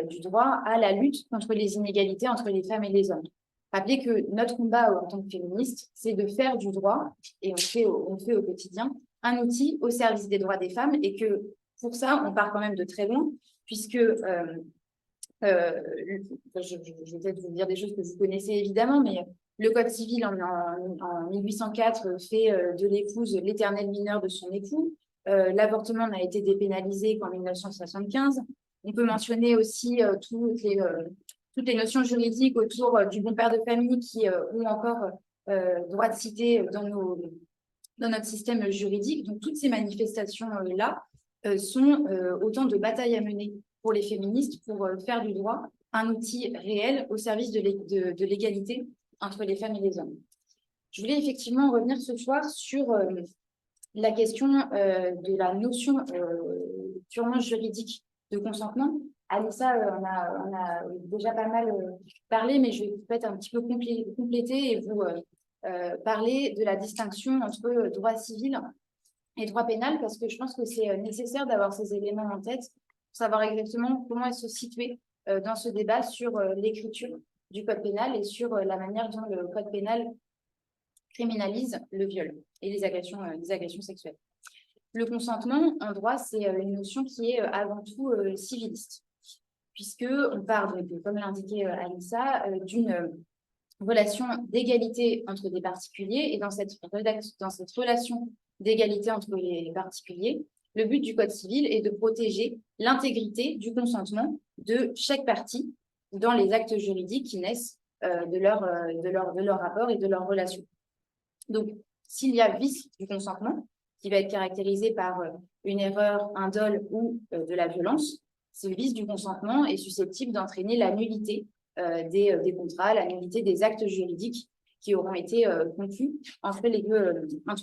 du droit à la lutte contre les inégalités entre les femmes et les hommes. Rappelez que notre combat en tant que féministe, c'est de faire du droit, et on fait au quotidien, un outil au service des droits des femmes, et que pour ça, on part quand même de très loin, puisque je vais peut-être vous dire des choses que vous connaissez évidemment, mais le Code civil en 1804 fait de l'épouse l'éternel mineur de son époux. L'avortement n'a été dépénalisé qu'en 1975. On peut mentionner aussi toutes les notions juridiques autour du bon père de famille qui ont encore droit de cité dans notre système juridique. Donc, toutes ces manifestations-là sont autant de batailles à mener pour les féministes pour faire du droit un outil réel au service de l'égalité entre les femmes et les hommes. Je voulais effectivement revenir ce soir sur la question de la notion purement juridique de consentement. Alissa, on a déjà pas mal parlé, mais je vais peut-être un petit peu compléter et vous parler de la distinction entre droit civil et droit pénal, parce que je pense que c'est nécessaire d'avoir ces éléments en tête pour savoir exactement comment se situer dans ce débat sur l'écriture du code pénal et sur la manière dont le code pénal criminalise le viol et les agressions sexuelles. Le consentement en droit, c'est une notion qui est avant tout civiliste, puisqu'on parle, comme l'indiquait Alissa, d'une relation d'égalité entre des particuliers, et dans cette relation d'égalité entre les particuliers, Le but du Code civil est de protéger l'intégrité du consentement de chaque partie dans les actes juridiques qui naissent de leur rapport et de leur relation. Donc, s'il y a vice du consentement, qui va être caractérisé par une erreur, un dol ou de la violence, ce vice du consentement est susceptible d'entraîner la nullité des contrats, la nullité des actes juridiques qui auront été conclus entre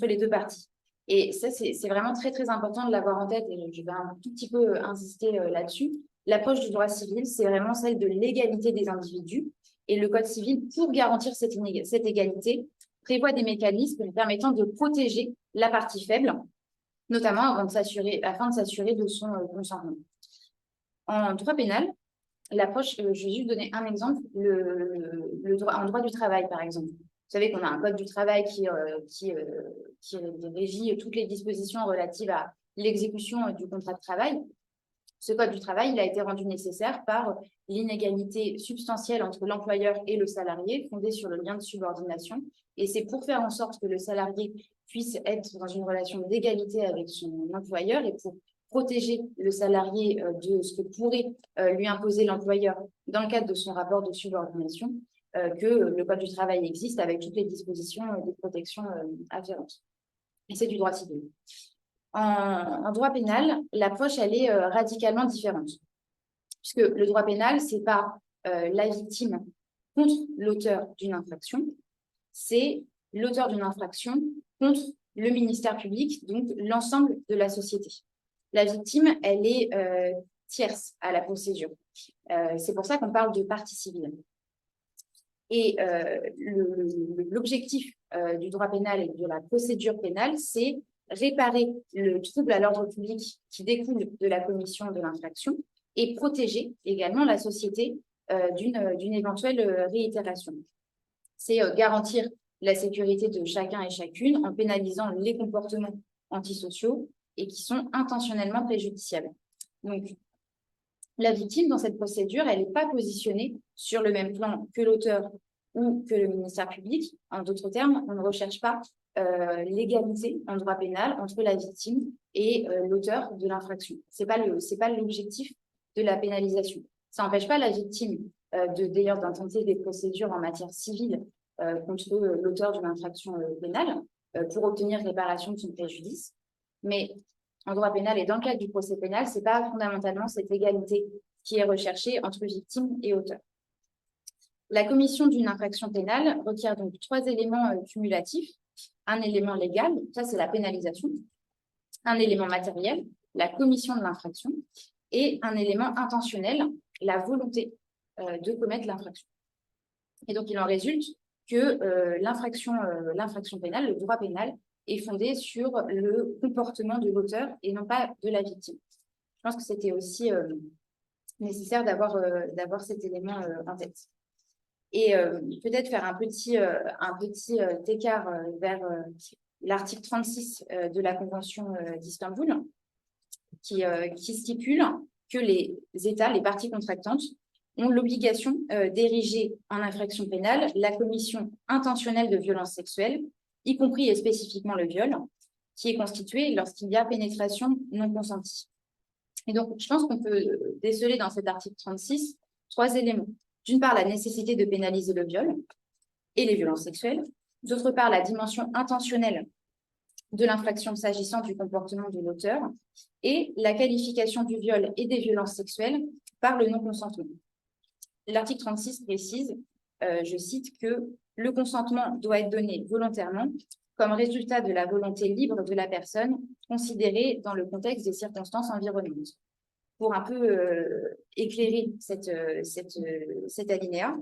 les deux parties. Et ça, c'est vraiment très, très important de l'avoir en tête, et je vais un tout petit peu insister là-dessus. L'approche du droit civil, c'est vraiment celle de l'égalité des individus. Et le Code civil, pour garantir cette égalité, prévoit des mécanismes permettant de protéger la partie faible, notamment afin de s'assurer de son consentement. En droit pénal, l'approche, je vais juste donner un exemple, en droit du travail, par exemple. Vous savez qu'on a un code du travail qui régit toutes les dispositions relatives à l'exécution du contrat de travail. Ce code du travail, il a été rendu nécessaire par l'inégalité substantielle entre l'employeur et le salarié, fondée sur le lien de subordination. Et c'est pour faire en sorte que le salarié puisse être dans une relation d'égalité avec son employeur et pour protéger le salarié de ce que pourrait lui imposer l'employeur dans le cadre de son rapport de subordination, que le Code du travail existe avec toutes les dispositions de protection afférentes. Et c'est du droit civil. En droit pénal, l'approche, elle est radicalement différente. Puisque le droit pénal, ce n'est pas la victime contre l'auteur d'une infraction, c'est l'auteur d'une infraction contre le ministère public, donc l'ensemble de la société. La victime, elle est tierce à la procédure. C'est pour ça qu'on parle de partie civile. Et l'objectif du droit pénal et de la procédure pénale, c'est réparer le trouble à l'ordre public qui découle de la commission de l'infraction et protéger également la société d'une éventuelle réitération. C'est garantir la sécurité de chacun et chacune en pénalisant les comportements antisociaux et qui sont intentionnellement préjudiciables. Donc, la victime, dans cette procédure, elle n'est pas positionnée sur le même plan que l'auteur ou que le ministère public. En d'autres termes, on ne recherche pas l'égalité en droit pénal entre la victime et l'auteur de l'infraction. C'est pas l'objectif de la pénalisation. Ça n'empêche pas la victime d'ailleurs d'intenter des procédures en matière civile contre l'auteur d'une infraction pénale pour obtenir réparation de son préjudice. Mais en droit pénal et dans le cadre du procès pénal, ce n'est pas fondamentalement cette égalité qui est recherchée entre victime et auteur. La commission d'une infraction pénale requiert donc 3 éléments cumulatifs. Un élément légal, ça c'est la pénalisation, un élément matériel, la commission de l'infraction, et un élément intentionnel, la volonté de commettre l'infraction. Et donc il en résulte que l'infraction pénale, le droit pénal, est fondé sur le comportement de l'auteur et non pas de la victime. Je pense que c'était aussi nécessaire d'avoir cet élément en tête. Et peut-être faire un petit écart vers l'article 36 de la Convention d'Istanbul, qui stipule que les États, les parties contractantes, ont l'obligation d'ériger en infraction pénale la commission intentionnelle de violence sexuelle, y compris et spécifiquement le viol, qui est constitué lorsqu'il y a pénétration non consentie. Et donc, je pense qu'on peut déceler dans cet article 36 3 éléments. D'une part, la nécessité de pénaliser le viol et les violences sexuelles. D'autre part, la dimension intentionnelle de l'infraction s'agissant du comportement de l'auteur et la qualification du viol et des violences sexuelles par le non-consentement. L'article 36 précise, je cite, que le consentement doit être donné volontairement comme résultat de la volonté libre de la personne considérée dans le contexte des circonstances environnantes. Pour un peu éclairer cet alinéa,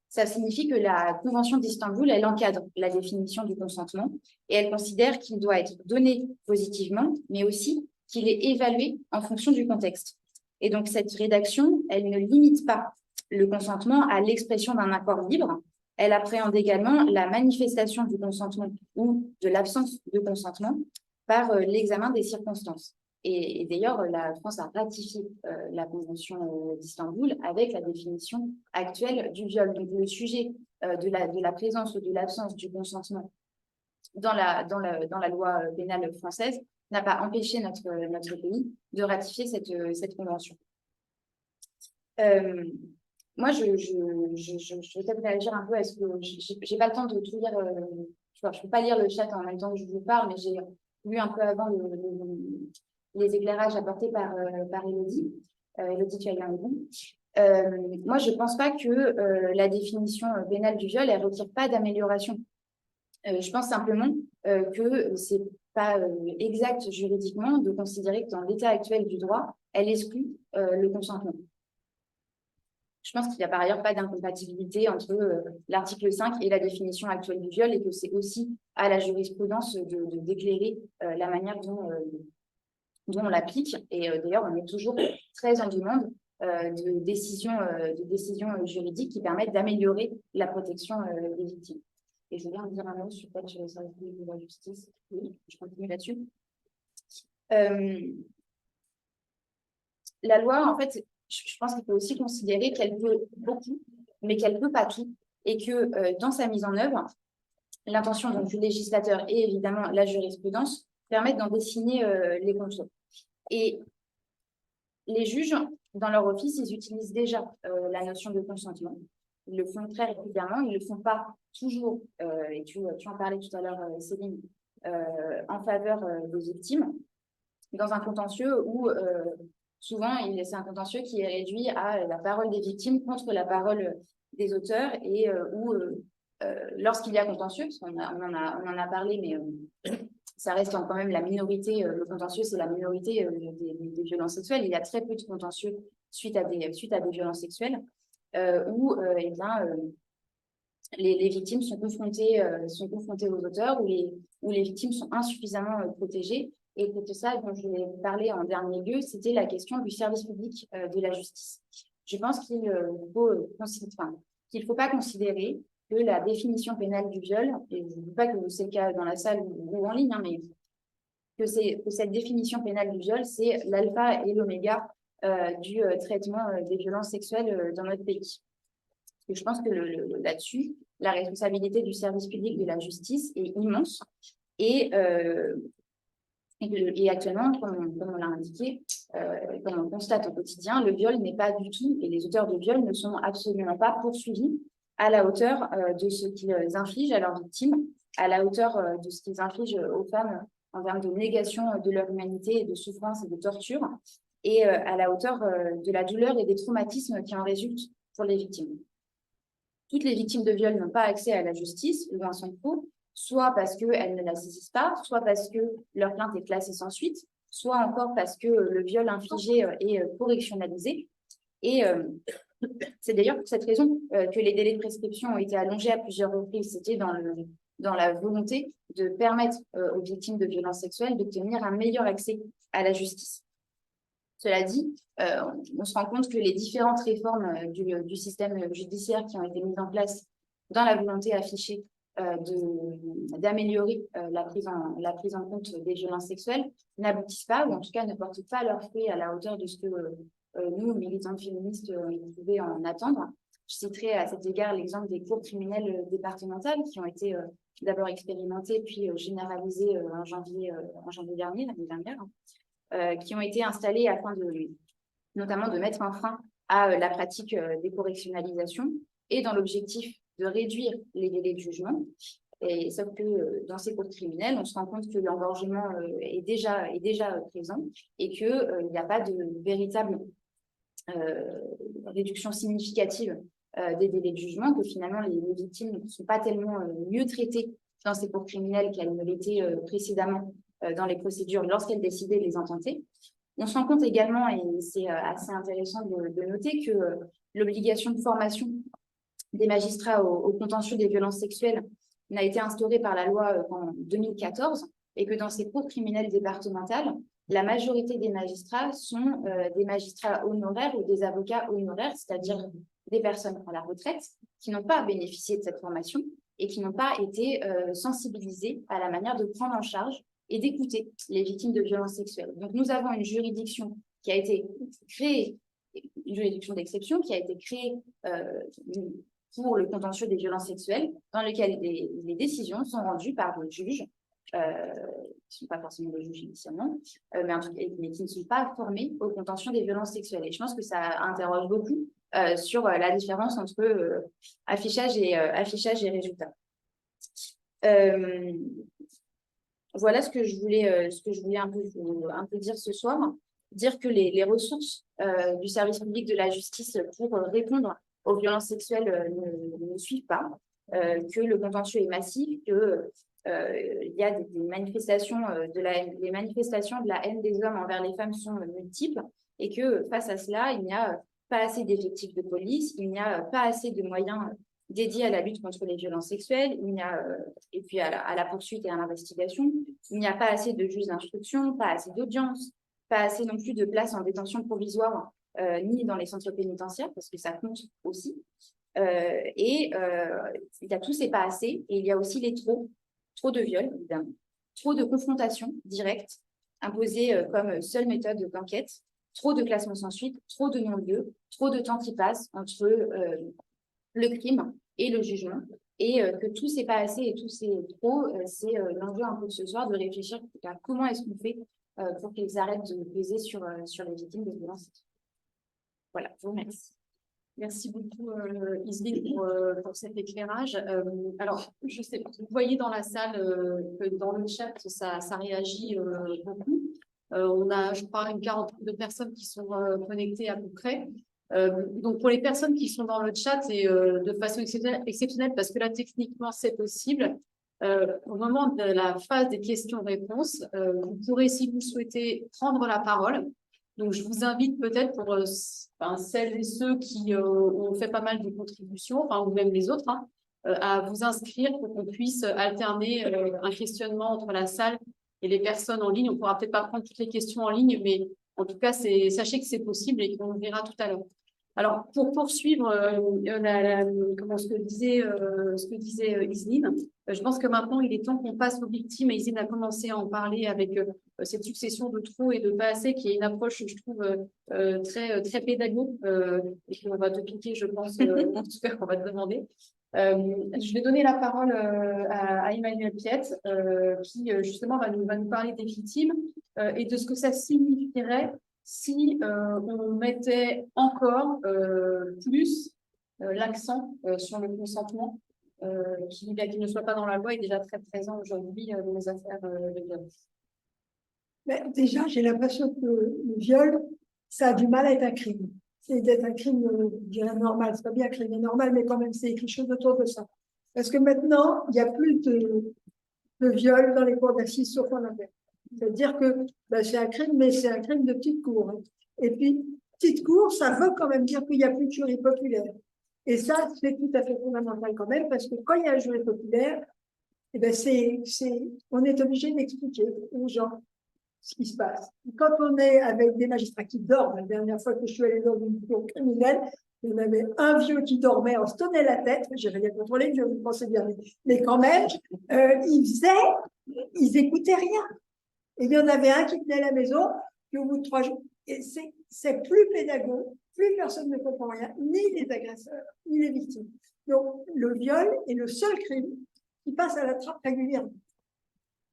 ça signifie que la Convention d'Istanbul, elle encadre la définition du consentement et elle considère qu'il doit être donné positivement, mais aussi qu'il est évalué en fonction du contexte. Et donc, cette rédaction, elle ne limite pas le consentement à l'expression d'un accord libre. Elle appréhende également la manifestation du consentement ou de l'absence de consentement par l'examen des circonstances. Et d'ailleurs, la France a ratifié la Convention d'Istanbul avec la définition actuelle du viol. Donc, le sujet de la présence ou de l'absence du consentement dans la loi pénale française n'a pas empêché notre pays de ratifier cette convention. Moi, je vais peut-être réagir un peu à ce que j'ai pas le temps de tout lire. Je peux pas lire le chat en même temps que je vous parle, mais j'ai lu un peu avant les éclairages apportés par Élodie. Élodie, tu as eu un bon. Moi, je pense pas que la définition pénale du viol, elle retire pas d'amélioration. Je pense simplement que c'est pas exact juridiquement de considérer que dans l'état actuel du droit, elle exclut le consentement. Je pense qu'il n'y a par ailleurs pas d'incompatibilité entre l'article 5 et la définition actuelle du viol et que c'est aussi à la jurisprudence d'éclairer la manière dont on l'applique. Et d'ailleurs, on est toujours très en demande de décisions juridiques qui permettent d'améliorer la protection des victimes. Et je viens de dire un mot sur le service public de la justice. Oui, je continue là-dessus. La loi, en fait, je pense qu'il faut aussi considérer qu'elle peut beaucoup, mais qu'elle ne peut pas tout. Et que dans sa mise en œuvre, l'intention donc, du législateur et évidemment la jurisprudence permettent d'en dessiner les contours. Et les juges, dans leur office, ils utilisent déjà la notion de consentement. Ils le font très régulièrement, ils ne le font pas toujours, et tu en parlais tout à l'heure, Céline, en faveur des victimes, dans un contentieux où souvent c'est un contentieux qui est réduit à la parole des victimes contre la parole des auteurs et où lorsqu'il y a contentieux, parce qu'on en a parlé, mais ça reste quand même la minorité, le contentieux c'est la minorité des violences sexuelles, il y a très peu de contentieux suite à des violences sexuelles. Où eh bien, les victimes sont confrontées aux auteurs, où les victimes sont insuffisamment protégées. Et c'est ça dont je voulais parler en dernier lieu, c'était la question du service public de la justice. Je pense qu'il ne faut pas considérer que la définition pénale du viol, et je ne dis pas que c'est le cas dans la salle ou en ligne, hein, mais que cette définition pénale du viol, c'est l'alpha et l'oméga du traitement des violences sexuelles dans notre pays. Et je pense que là-dessus, la responsabilité du service public de la justice est immense. Et actuellement, comme on l'a indiqué, comme on constate au quotidien, le viol n'est pas du tout, et les auteurs de viol ne sont absolument pas poursuivis à la hauteur de ce qu'ils infligent à leurs victimes, à la hauteur de ce qu'ils infligent aux femmes en termes de négation de leur humanité, de souffrance et de torture, et à la hauteur de la douleur et des traumatismes qui en résultent pour les victimes. Toutes les victimes de viol n'ont pas accès à la justice, loin s'en faut, soit parce qu'elles ne la saisissent pas, soit parce que leur plainte est classée sans suite, soit encore parce que le viol infligé est correctionnalisé. Et c'est d'ailleurs pour cette raison que les délais de prescription ont été allongés à plusieurs reprises. C'était dans la volonté de permettre aux victimes de violences sexuelles d'obtenir un meilleur accès à la justice. Cela dit, on se rend compte que les différentes réformes du système judiciaire qui ont été mises en place dans la volonté affichée d'améliorer la prise en compte des violences sexuelles n'aboutissent pas, ou en tout cas ne portent pas leurs fruits à la hauteur de ce que nous, militantes féministes, on pouvait en attendre. Je citerai à cet égard l'exemple des cours criminelles départementales qui ont été d'abord expérimentées puis généralisées en janvier dernier, l'année dernière, qui ont été installées afin notamment de mettre un frein à la pratique des correctionnalisations et dans l'objectif de réduire les délais de jugement. Et sauf que dans ces cours criminels, on se rend compte que l'engorgement est déjà présent et qu'il n'y a pas de véritable réduction significative des délais de jugement, que finalement les victimes ne sont pas tellement mieux traitées dans ces cours criminels qu'elles ne l'étaient précédemment dans les procédures lorsqu'elles décidaient de les intenter. On se rend compte également, et c'est assez intéressant de noter, que l'obligation de formation des magistrats au contentieux des violences sexuelles n'a été instaurée par la loi en 2014 et que dans ces cours criminelles départementales, la majorité des magistrats sont des magistrats honoraires ou des avocats honoraires, c'est-à-dire des personnes à la retraite qui n'ont pas bénéficié de cette formation et qui n'ont pas été sensibilisées à la manière de prendre en charge et d'écouter les victimes de violences sexuelles. Donc, nous avons une juridiction qui a été créée, une juridiction d'exception qui a été créée pour le contentieux des violences sexuelles, dans lequel les décisions sont rendues par des juges, qui ne sont pas forcément des juges initialement, mais, en tout cas, mais qui ne sont pas formés au contentieux des violences sexuelles. Et je pense que ça interroge beaucoup sur la différence entre affichage et résultat. Voilà ce que je voulais un peu dire ce soir. Dire que les ressources du service public de la justice pour répondre aux violences sexuelles ne suivent pas, que le contentieux est massif, que il y a des manifestations les manifestations de la haine des hommes envers les femmes sont multiples et que face à cela, il n'y a pas assez d'effectifs de police, il n'y a pas assez de moyens dédiés à la lutte contre les violences sexuelles, et puis à la poursuite et à l'investigation, il n'y a pas assez de juges d'instruction, pas assez d'audience, pas assez non plus de places en détention provisoire, ni dans les centres pénitentiaires, parce que ça compte aussi. Il y a tout, c'est pas assez, et il y a aussi les trop de viols, évidemment, trop de confrontations directes, imposées comme seule méthode d'enquête, trop de classements sans suite, trop de non-lieux, trop de temps qui passe entre le crime et le jugement, et que tout c'est pas assez et tout c'est trop, c'est l'enjeu un peu de ce soir de réfléchir à comment est-ce qu'on fait pour qu'ils arrêtent de peser sur les victimes de violences. Voilà, je vous remercie. Merci beaucoup, Iseline, pour cet éclairage. Alors, je sais, vous voyez dans la salle que dans le chat, ça réagit beaucoup. On a, je crois, une quarantaine de personnes qui sont connectées à peu près. Donc, pour les personnes qui sont dans le chat, et de façon exceptionnelle, parce que là, techniquement, c'est possible, au moment de la phase des questions-réponses, vous pourrez, si vous souhaitez, prendre la parole. Donc, je vous invite peut-être pour celles et ceux qui ont fait pas mal de contributions, ou même les autres, à vous inscrire pour qu'on puisse alterner un questionnement entre la salle et les personnes en ligne. On ne pourra peut-être pas prendre toutes les questions en ligne, mais en tout cas, sachez que c'est possible et qu'on le verra tout à l'heure. Alors, pour poursuivre ce que disait Iseline, je pense que maintenant, il est temps qu'on passe aux victimes. Et Iseline a commencé à en parler avec cette succession de trop et de pas assez, qui est une approche, je trouve, très pédagogue, et qu'on va te piquer, je pense, en tout cas, qu'on va te demander. Je vais donner la parole à Emmanuel Piette, qui justement va nous parler des victimes et de ce que ça signifierait si on mettait encore plus l'accent sur le consentement qui ne soit pas dans la loi et déjà très présent aujourd'hui dans les affaires de violence. Déjà, j'ai l'impression que le viol, ça a du mal à être un crime. C'est d'être un crime, je dirais, normal. C'est pas bien un crime normal, mais quand même, c'est quelque chose autour de ça. Parce que maintenant, il n'y a plus de viol dans les cours d'assises, sauf en appel. C'est-à-dire que c'est un crime, mais c'est un crime de petite cour. Et puis, petite cour, ça veut quand même dire qu'il n'y a plus de jury populaire. Et ça, c'est tout à fait fondamental quand même, parce que quand il y a un jury populaire, on est obligé d'expliquer aux gens ce qui se passe. Quand on est avec des magistrats qui dorment, la dernière fois que je suis allée dans une cour criminelle, il y en avait un vieux qui dormait, on se tenait la tête, j'ai rien contrôlé, je vous pensais bien, mais quand même, ils écoutaient rien. Et il y en avait un qui tenait la maison, puis au bout de 3 jours, et c'est plus pédagogue, plus personne ne comprend rien, ni les agresseurs, ni les victimes. Donc, le viol est le seul crime qui passe à la trappe régulièrement.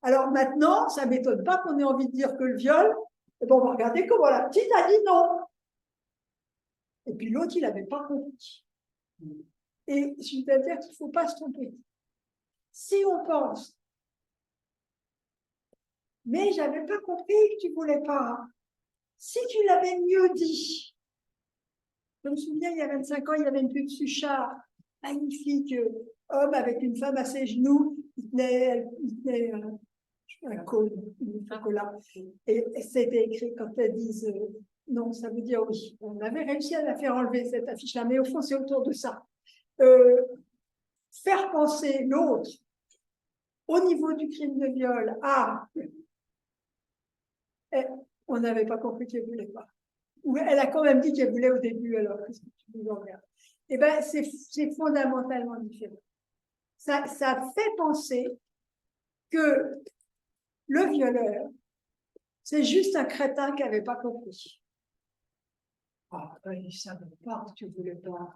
Alors maintenant, ça ne m'étonne pas qu'on ait envie de dire que le viol, on va regarder comment la petite a dit non. Et puis l'autre, il n'avait pas compris. Et c'est-à-dire qu'il ne faut pas se tromper. Si on pense, mais je n'avais pas compris que tu ne voulais pas. Si tu l'avais mieux dit, je me souviens, il y a 25 ans, il y avait une pub Suchard, magnifique, homme avec une femme à ses genoux, il tenait un cône, une chocolat. Et c'était écrit quand elles disent non, ça veut dire oui. On avait réussi à la faire enlever cette affiche-là, mais au fond, c'est autour de ça. Faire penser l'autre au niveau du crime de viol on n'avait pas compris qu'elle ne voulait pas. Ou elle a quand même dit qu'elle voulait au début, alors qu'est-ce que tu nous emmerdes? Eh bien, c'est fondamentalement différent. Ça fait penser que le violeur, c'est juste un crétin qui n'avait pas compris. Il ne savait pas que tu ne voulais pas.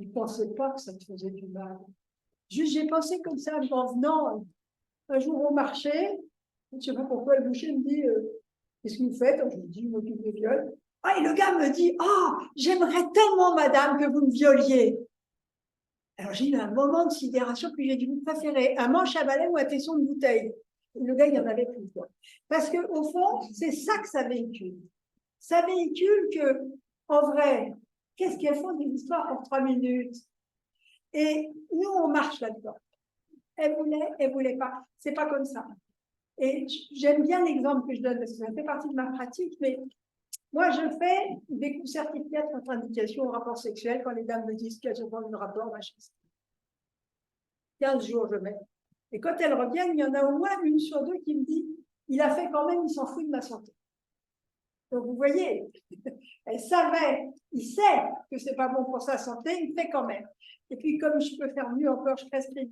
ne pensais pas que ça te faisait du mal. Juste, j'ai pensé comme ça en venant un jour au marché. Je ne sais pas pourquoi le boucher me dit qu'est-ce que vous faites? Je lui dis, je m'occupe des viols. Ah, et le gars me dit, ah, j'aimerais tellement, madame, que vous me violiez. Alors j'ai eu un moment de sidération, puis j'ai dit, vous préférez un manche à balai ou un tesson de bouteille? Et le gars, il y en avait plus. Quoi. Parce qu'au fond, c'est ça que ça véhicule. Ça véhicule que, en vrai, qu'est-ce qu'elles font d'une histoire pour 3 minutes? Et nous, on marche là-dedans. Elle voulait pas. C'est pas comme ça. Et j'aime bien l'exemple que je donne parce que ça fait partie de ma pratique, mais moi, je fais des coups certificats de contre-indication au rapport sexuel quand les dames me disent qu'elles ont pas eu de rapport, machin. 15 jours, je mets. Et quand elles reviennent, il y en a au moins une sur deux qui me dit il a fait quand même, il s'en fout de ma santé. Donc, vous voyez, elle savait, il sait que c'est pas bon pour sa santé, il fait quand même. Et puis, comme je peux faire mieux encore, je prescris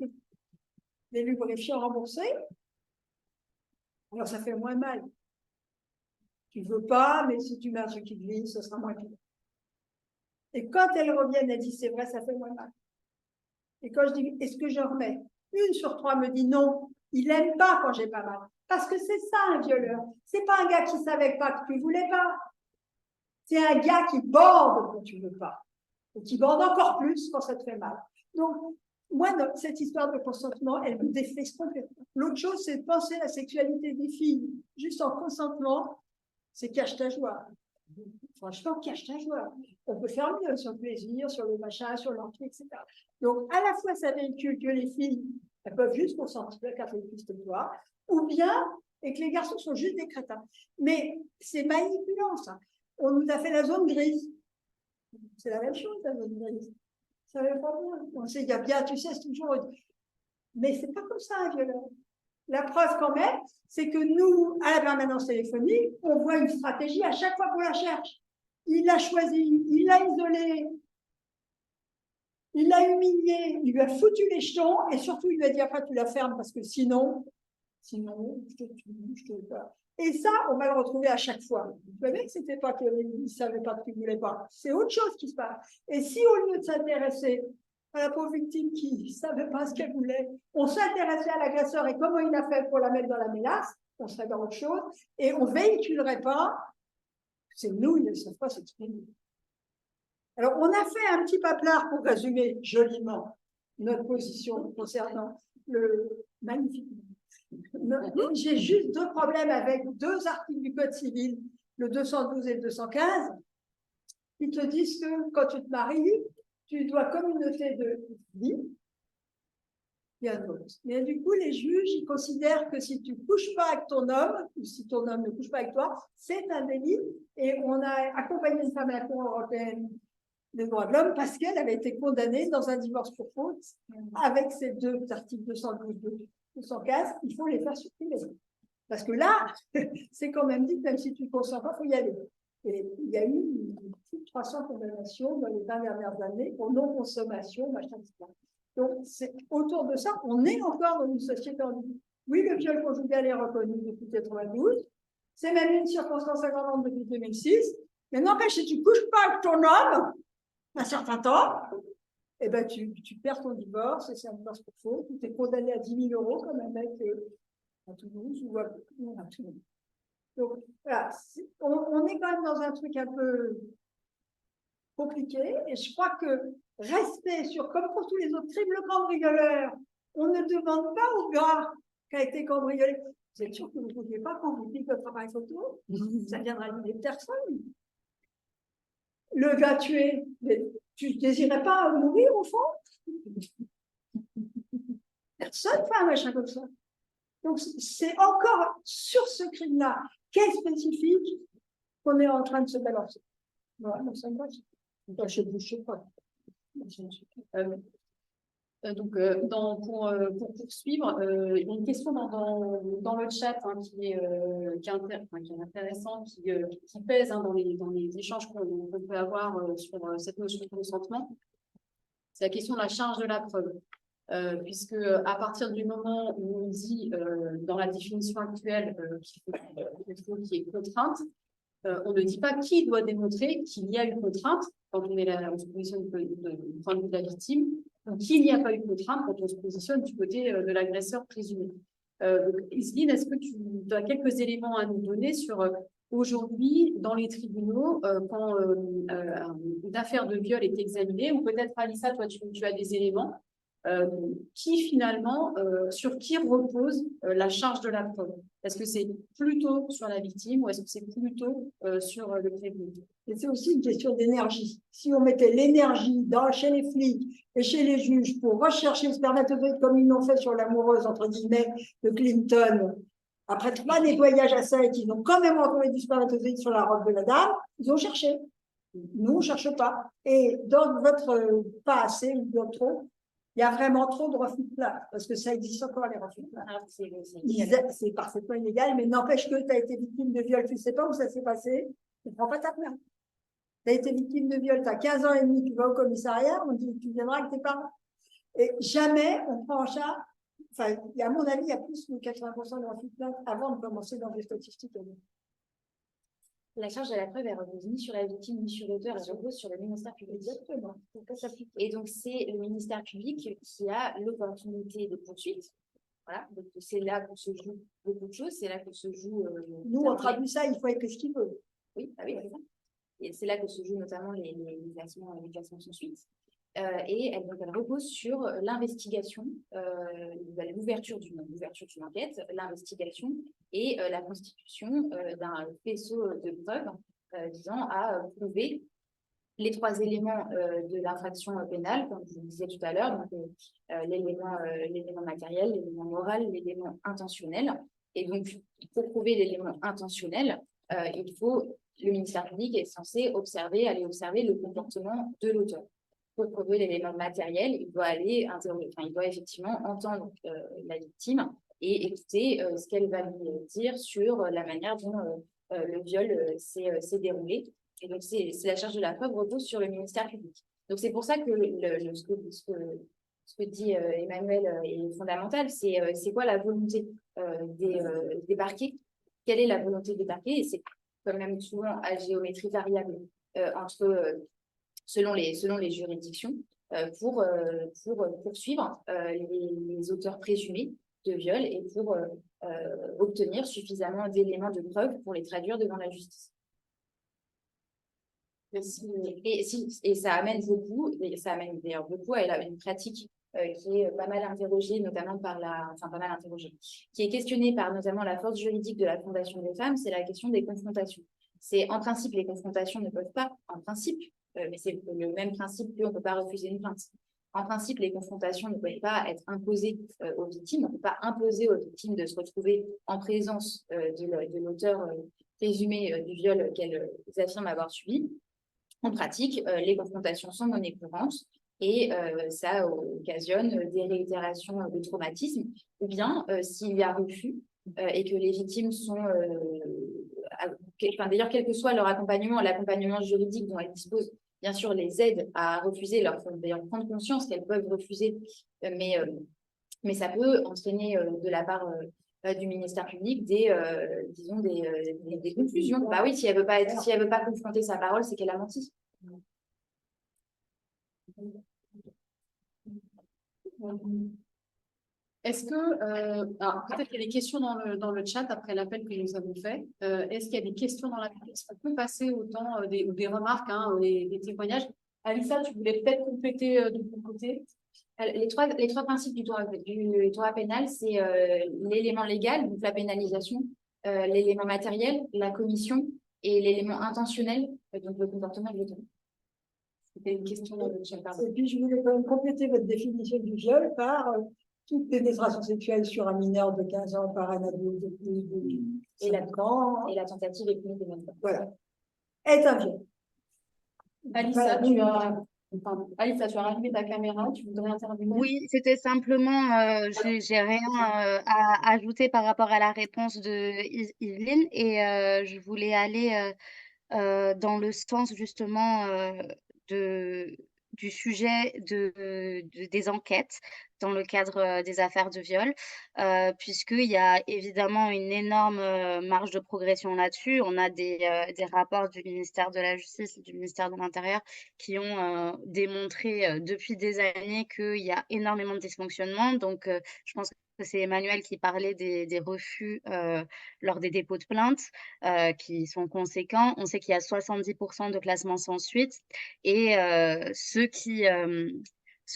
des lubrifiants remboursés. Alors, ça fait moins mal. Tu veux pas, mais si tu mets un truc qui glisse, ce sera moins pire. Et quand elles reviennent, elles disent c'est vrai, ça fait moins mal. Et quand je dis est-ce que je remets? 1 sur 3 me dit non, il n'aime pas quand j'ai pas mal. Parce que c'est ça un violeur. C'est pas un gars qui savait pas que tu voulais pas. C'est un gars qui borde quand tu veux pas. Et qui borde encore plus quand ça te fait mal. Donc, moi, cette histoire de consentement, elle me défait complètement. L'autre chose, c'est de penser à la sexualité des filles juste en consentement, c'est cache ta joie. Franchement, cache ta joie. On peut faire mieux sur le plaisir, sur le machin, sur l'entrée, etc. Donc, à la fois, ça véhicule que les filles, elles peuvent juste consentir car elles puissent toi, ou bien, et que les garçons sont juste des crétins. Mais c'est manipulant, ça. On nous a fait la zone grise. C'est la même chose, la zone grise. Ça ne veut pas bien. On sait, il y a bien, tu sais, c'est toujours. Mais c'est pas comme ça, un violeur. La preuve, quand même, c'est que nous, à la permanence téléphonique, on voit une stratégie à chaque fois qu'on la cherche. Il l'a choisi, il l'a isolé, il l'a humilié, il lui a foutu les jetons et surtout, il lui a dit après, tu la fermes parce que sinon, je te tue, je te pas. Et ça, on va le retrouver à chaque fois. Vous savez que c'était pas qu'il ne savait pas qu'il ne voulait pas. C'est autre chose qui se passe. Et si au lieu de s'intéresser à la pauvre victime qui ne savait pas ce qu'elle voulait, on s'intéressait à l'agresseur et comment il a fait pour la mettre dans la mélasse, on serait dans autre chose, et on ne véhiculerait pas, c'est nous, ils ne savent pas s'exprimer. Alors, on a fait un petit paplard pour résumer joliment notre position concernant le magnifique. J'ai juste 2 problèmes avec 2 articles du Code civil, le 212 et le 215, qui te disent que quand tu te maries, tu dois communauté de vie. Il y a un autre. Mais du coup, les juges, ils considèrent que si tu ne couches pas avec ton homme, ou si ton homme ne couche pas avec toi, c'est un délit. Et on a accompagné une femme à la Cour européenne des droits de l'homme parce qu'elle avait été condamnée dans un divorce pour faute avec ces 2 articles 212 et 215. Il faut les faire supprimer. Parce que là, c'est quand même dit que même si tu ne consens pas, il faut y aller. Et il y a eu plus de 300 condamnations dans les 20 dernières années pour non-consommation, machin, etc. Donc, c'est autour de ça, on est encore dans une société en vie. Oui, le viol conjugal est reconnu depuis 1992. C'est même une circonstance aggravante depuis 2006. Mais n'empêche, si tu ne couches pas avec ton homme un certain temps, eh ben, tu perds ton divorce et c'est un divorce pour faute. Tu es condamné à 10 000 € comme un mec à Toulouse ou à Toulouse. Donc, voilà, on est quand même dans un truc un peu compliqué et je crois que rester sur, comme pour tous les autres crimes, le cambrioleur, on ne demande pas au gars qui a été cambriolé. Vous êtes sûr que vous ne vouliez pas qu'on vous pique votre appareil photo? Ça viendra de personne. Le gars tué, tu ne désirais pas mourir au fond? Personne fait un machin comme ça. Donc, c'est encore sur ce crime-là, qu'est spécifique, qu'on est en train de se balancer. Voilà, donc ça me va. Je ne sais pas. Donc, pour poursuivre, il y a une question dans le chat qui est intéressante, qui pèse dans les échanges qu'on peut avoir sur cette notion de consentement. C'est la question de la charge de la preuve. Puisque à partir du moment où on dit dans la définition actuelle qu'il faut qu'il y ait contrainte, On ne dit pas qui doit démontrer qu'il y a une contrainte quand on se positionne du point de vue de la victime, ou qu'il n'y a pas eu de contrainte quand on se positionne du côté de l'agresseur présumé. Donc, Iseline, est-ce que tu as quelques éléments à nous donner sur aujourd'hui, dans les tribunaux, quand une affaire de viol est examinée, ou peut-être Alissa, toi, tu as des éléments, qui finalement, sur qui repose la charge de la preuve? Est-ce que c'est plutôt sur la victime ou est-ce que c'est plutôt sur le prévenu? Et c'est aussi une question d'énergie. Si on mettait l'énergie chez les flics et chez les juges pour rechercher le spermatozoïde comme ils l'ont fait sur l'amoureuse, entre guillemets, de Clinton, après 3 nettoyages à sec, ils ont quand même retrouvé du spermatozoïde sur la robe de la dame, ils ont cherché. Nous, on ne cherche pas. Et dans votre pas assez ou dans trop, il y a vraiment trop de refus de place, parce que ça existe encore, les refus de place. C'est parfaitement illégal, mais n'empêche que tu as été victime de viol, tu ne sais pas où ça s'est passé, tu ne prends pas ta plainte. Tu as été victime de viol, tu as 15 ans et demi, tu vas au commissariat, on dit tu viendras avec tes parents. Et jamais on prend en charge, enfin, à mon avis, il y a plus de 80% de refus de plainte avant de commencer dans les statistiques. La charge de la preuve, elle repose ni sur la victime ni sur l'auteur, elle repose sur le ministère public. Exactement. Et donc, c'est le ministère public qui a l'opportunité de poursuite. Voilà, donc c'est là qu'on se joue beaucoup de choses, c'est là qu'on se joue. Nous, on traduit ça, il faut être ce qu'il veut. Oui, bah oui, c'est ça. Et c'est là que se jouent notamment les classements sans suite. Et elle repose sur l'investigation, l'ouverture d'une enquête, l'investigation et la constitution d'un faisceau de preuves visant à prouver les 3 éléments de l'infraction pénale, comme je vous disais tout à l'heure, donc l'élément matériel, l'élément moral, l'élément intentionnel. Et donc, pour prouver l'élément intentionnel, le ministère public est censé aller observer le comportement de l'auteur. Pour prouver l'élément matériel, il doit il doit effectivement entendre la victime et écouter ce qu'elle va lui dire sur la manière dont le viol s'est déroulé. Et donc, c'est la charge de la preuve repose sur le ministère public. Donc, c'est pour ça que ce que dit Emmanuel est fondamental. C'est quoi la volonté des parquets? Quelle est la volonté des parquets? Et c'est quand même souvent à géométrie variable selon les juridictions pour poursuivre les auteurs présumés de viol et pour obtenir suffisamment d'éléments de preuve pour les traduire devant la justice. Et ça amène d'ailleurs beaucoup à une pratique qui est pas mal interrogée, notamment qui est questionnée par notamment la force juridique de la Fondation des femmes, c'est la question des confrontations. En principe, les confrontations ne peuvent pas, en principe, mais c'est le même principe qu'on ne peut pas refuser une plainte. En principe, les confrontations ne peuvent pas être imposées aux victimes. On ne peut pas imposer aux victimes de se retrouver en présence de l'auteur présumé du viol qu'elles affirment avoir subi. En pratique, les confrontations sont monnaie courante et ça occasionne des réitérations de traumatisme, ou bien s'il y a refus et que les victimes sont, d'ailleurs, quel que soit leur accompagnement, l'accompagnement juridique dont elles disposent, bien sûr, les aide à refuser, leur font d'ailleurs prendre conscience qu'elles peuvent refuser, mais ça peut entraîner de la part du ministère public des conclusions. Bah oui, si elle veut pas confronter sa parole, c'est qu'elle a menti. Est-ce que, alors peut-être qu'il y a des questions dans le chat après l'appel que nous avons fait. Est-ce qu'il y a des questions dans la question? Est-ce qu'on peut passer au temps des remarques, des témoignages? Alissa, tu voulais peut-être compléter de ton côté? Les trois principes du droit pénal, c'est l'élément légal, donc la pénalisation, l'élément matériel, la commission, et l'élément intentionnel, donc le comportement de l'auteur. C'était une question dans le chat. Et puis, je voulais quand même compléter votre définition du viol par toute pénétration sexuelle sur un mineur de 15 ans par un adulte de plus de 5 ans. Et la tentative est punie de même temps. Voilà. Est un viol. Alissa, tu as rallumé ta caméra, tu voudrais intervenir? Oui, c'était simplement, j'ai rien à ajouter par rapport à la réponse de Iseline et je voulais aller dans le sens justement du sujet des enquêtes. dans le cadre des affaires de viol, puisqu'il y a évidemment une énorme marge de progression là-dessus. On a des rapports du ministère de la Justice et du ministère de l'Intérieur qui ont démontré depuis des années qu'il y a énormément de dysfonctionnements. Donc, je pense que c'est Emmanuel qui parlait des refus lors des dépôts de plainte qui sont conséquents. On sait qu'il y a 70% de classements sans suite et ceux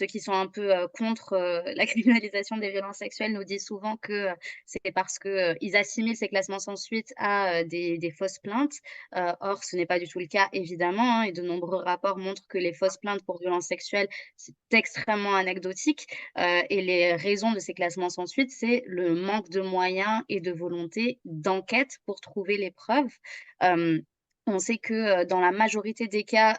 qui sont un peu contre la criminalisation des violences sexuelles nous disent souvent que c'est parce que ils assimilent ces classements sans suite à des fausses plaintes. Or, ce n'est pas du tout le cas, évidemment, hein, et de nombreux rapports montrent que les fausses plaintes pour violences sexuelles, c'est extrêmement anecdotique. Et les raisons de ces classements sans suite, c'est le manque de moyens et de volonté d'enquête pour trouver les preuves. On sait que dans la majorité des cas,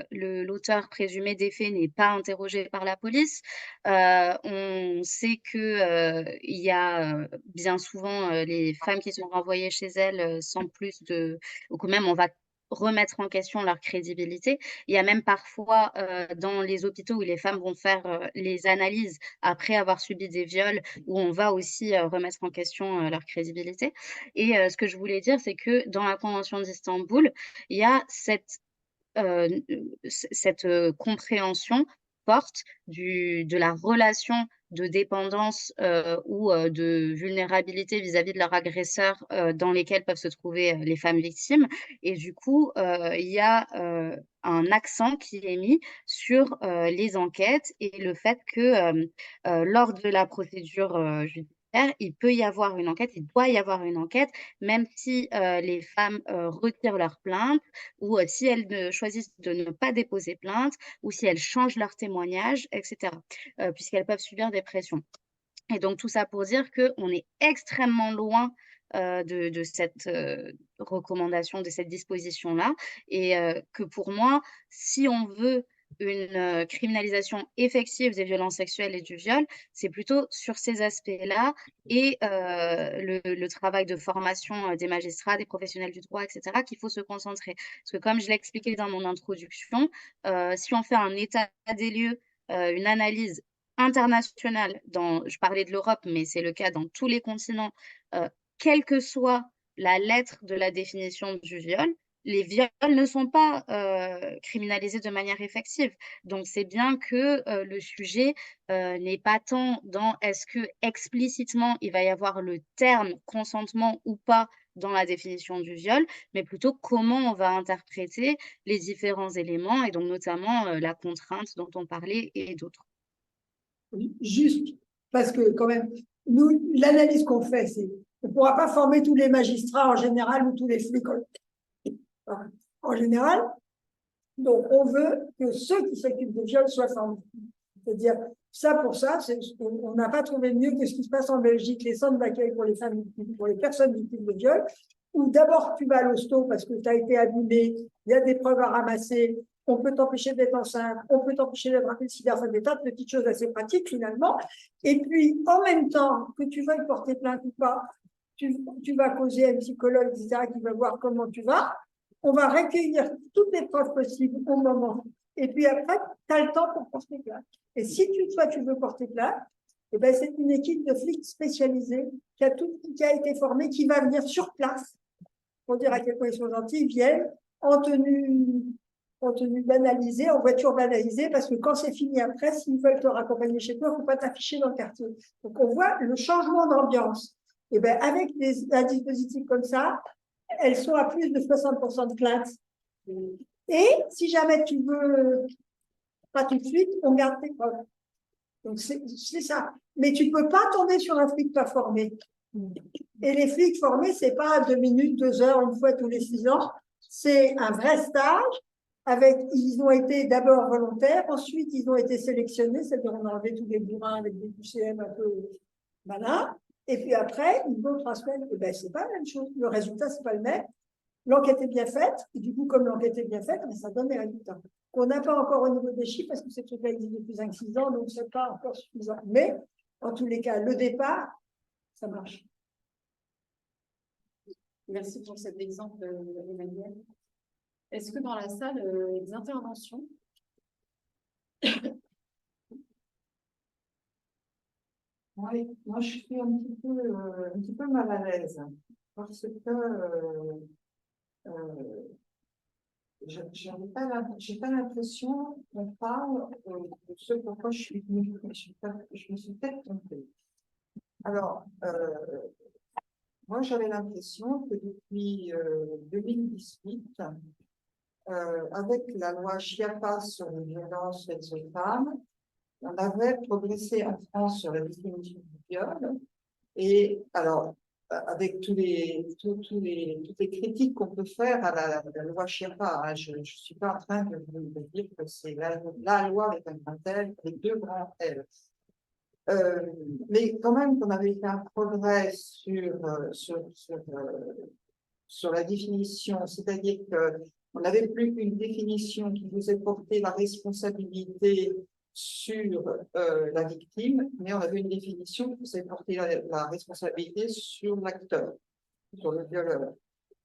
l'auteur présumé des faits n'est pas interrogé par la police. On sait que il y a bien souvent les femmes qui sont renvoyées chez elles sans plus de, ou que même on va remettre en question leur crédibilité. Il y a même parfois dans les hôpitaux où les femmes vont faire les analyses après avoir subi des viols, où on va aussi remettre en question leur crédibilité. Et ce que je voulais dire, c'est que dans la Convention d'Istanbul, il y a cette compréhension forte de la relation de dépendance ou de vulnérabilité vis-à-vis de leur agresseur dans lesquels peuvent se trouver les femmes victimes. Et du coup, il y a un accent qui est mis sur les enquêtes et le fait que lors de la procédure judiciaire, il peut y avoir une enquête, il doit y avoir une enquête, même si les femmes retirent leur plainte ou si elles choisissent de ne pas déposer plainte ou si elles changent leur témoignage, etc., puisqu'elles peuvent subir des pressions. Et donc tout ça pour dire qu'on est extrêmement loin de cette recommandation, de cette disposition-là, et que pour moi, si on veut une criminalisation effective des violences sexuelles et du viol, c'est plutôt sur ces aspects-là et le travail de formation des magistrats, des professionnels du droit, etc., qu'il faut se concentrer. Parce que comme je l'ai expliqué dans mon introduction, si on fait un état des lieux, une analyse internationale, je parlais de l'Europe, mais c'est le cas dans tous les continents, quelle que soit la lettre de la définition du viol, les viols ne sont pas criminalisés de manière effective. Donc, c'est bien que le sujet n'est pas tant dans est-ce que explicitement il va y avoir le terme consentement ou pas dans la définition du viol, mais plutôt comment on va interpréter les différents éléments et donc notamment la contrainte dont on parlait et d'autres. Juste, parce que quand même, nous, l'analyse qu'on fait, c'est on ne pourra pas former tous les magistrats en général ou tous les flics en général. Donc, on veut que ceux qui s'occupent de viol soient formés. C'est-à-dire, ça, pour ça, on n'a pas trouvé mieux que ce qui se passe en Belgique, les centres d'accueil pour les femmes, pour les personnes victimes de viol, où d'abord tu vas à l'hosto parce que tu as été abîmé, il y a des preuves à ramasser, on peut t'empêcher d'être enceinte, on peut t'empêcher d'être le sida, enfin des tas de petites choses assez pratiques finalement. Et puis, en même temps, que tu veuilles porter plainte ou pas, tu vas causer à un psychologue, etc., qui va voir comment tu vas. On va recueillir toutes les preuves possibles au moment. Et puis après, tu as le temps pour porter plainte. Et si toi, tu veux porter plainte, eh ben, c'est une équipe de flics spécialisés qui a été formée, qui va venir sur place pour dire à quel point ils sont gentils. Ils viennent en tenue banalisée, en voiture banalisée, parce que quand c'est fini après, s'ils veulent te raccompagner chez toi, il ne faut pas t'afficher dans le quartier. Donc, on voit le changement d'ambiance. Et ben, avec un dispositif comme ça, elles sont à plus de 60% de plaintes. Et si jamais tu veux pas tout de suite, on garde tes preuves. Donc, c'est ça. Mais tu ne peux pas tomber sur un flic pas formé. Et les flics formés, ce n'est pas 2 minutes, 2 heures, une fois tous les 6 ans. C'est un vrai stage. Ils ont été d'abord volontaires, ensuite ils ont été sélectionnés, c'est-à-dire on a enlevé tous les bourrins avec des QCM un peu malins. Et puis après, une autre 3 semaines, eh ben, c'est pas la même chose. Le résultat, c'est pas le même. L'enquête est bien faite, et du coup, comme l'enquête est bien faite, ça donne des résultats. On n'a pas encore au niveau des chiffres, parce que ces trucs-là existent depuis 5-6 ans, donc c'est pas encore suffisant. Mais, en tous les cas, le départ, ça marche. Merci pour cet exemple, Emmanuel. Est-ce que dans la salle, des interventions? Oui, moi je suis un petit peu mal à l'aise parce que j'ai pas l'impression qu'on parle de ce pourquoi je suis venue. Je me suis peut-être trompée. Alors, moi j'avais l'impression que depuis 2018, avec la loi Chiapas sur les violences faites aux femmes, on avait progressé en France sur la définition du viol. Et alors, avec toutes les critiques qu'on peut faire à la loi Chiapas, hein, je ne suis pas en train de vous dire que c'est la loi avec un grand L, avec deux grands L. Mais quand même, qu'on avait fait un progrès sur la définition, c'est-à-dire qu'on n'avait plus qu'une définition qui faisait porter la responsabilité sur la victime, mais on avait une définition qui faisait porter la responsabilité sur l'acteur, sur le violeur.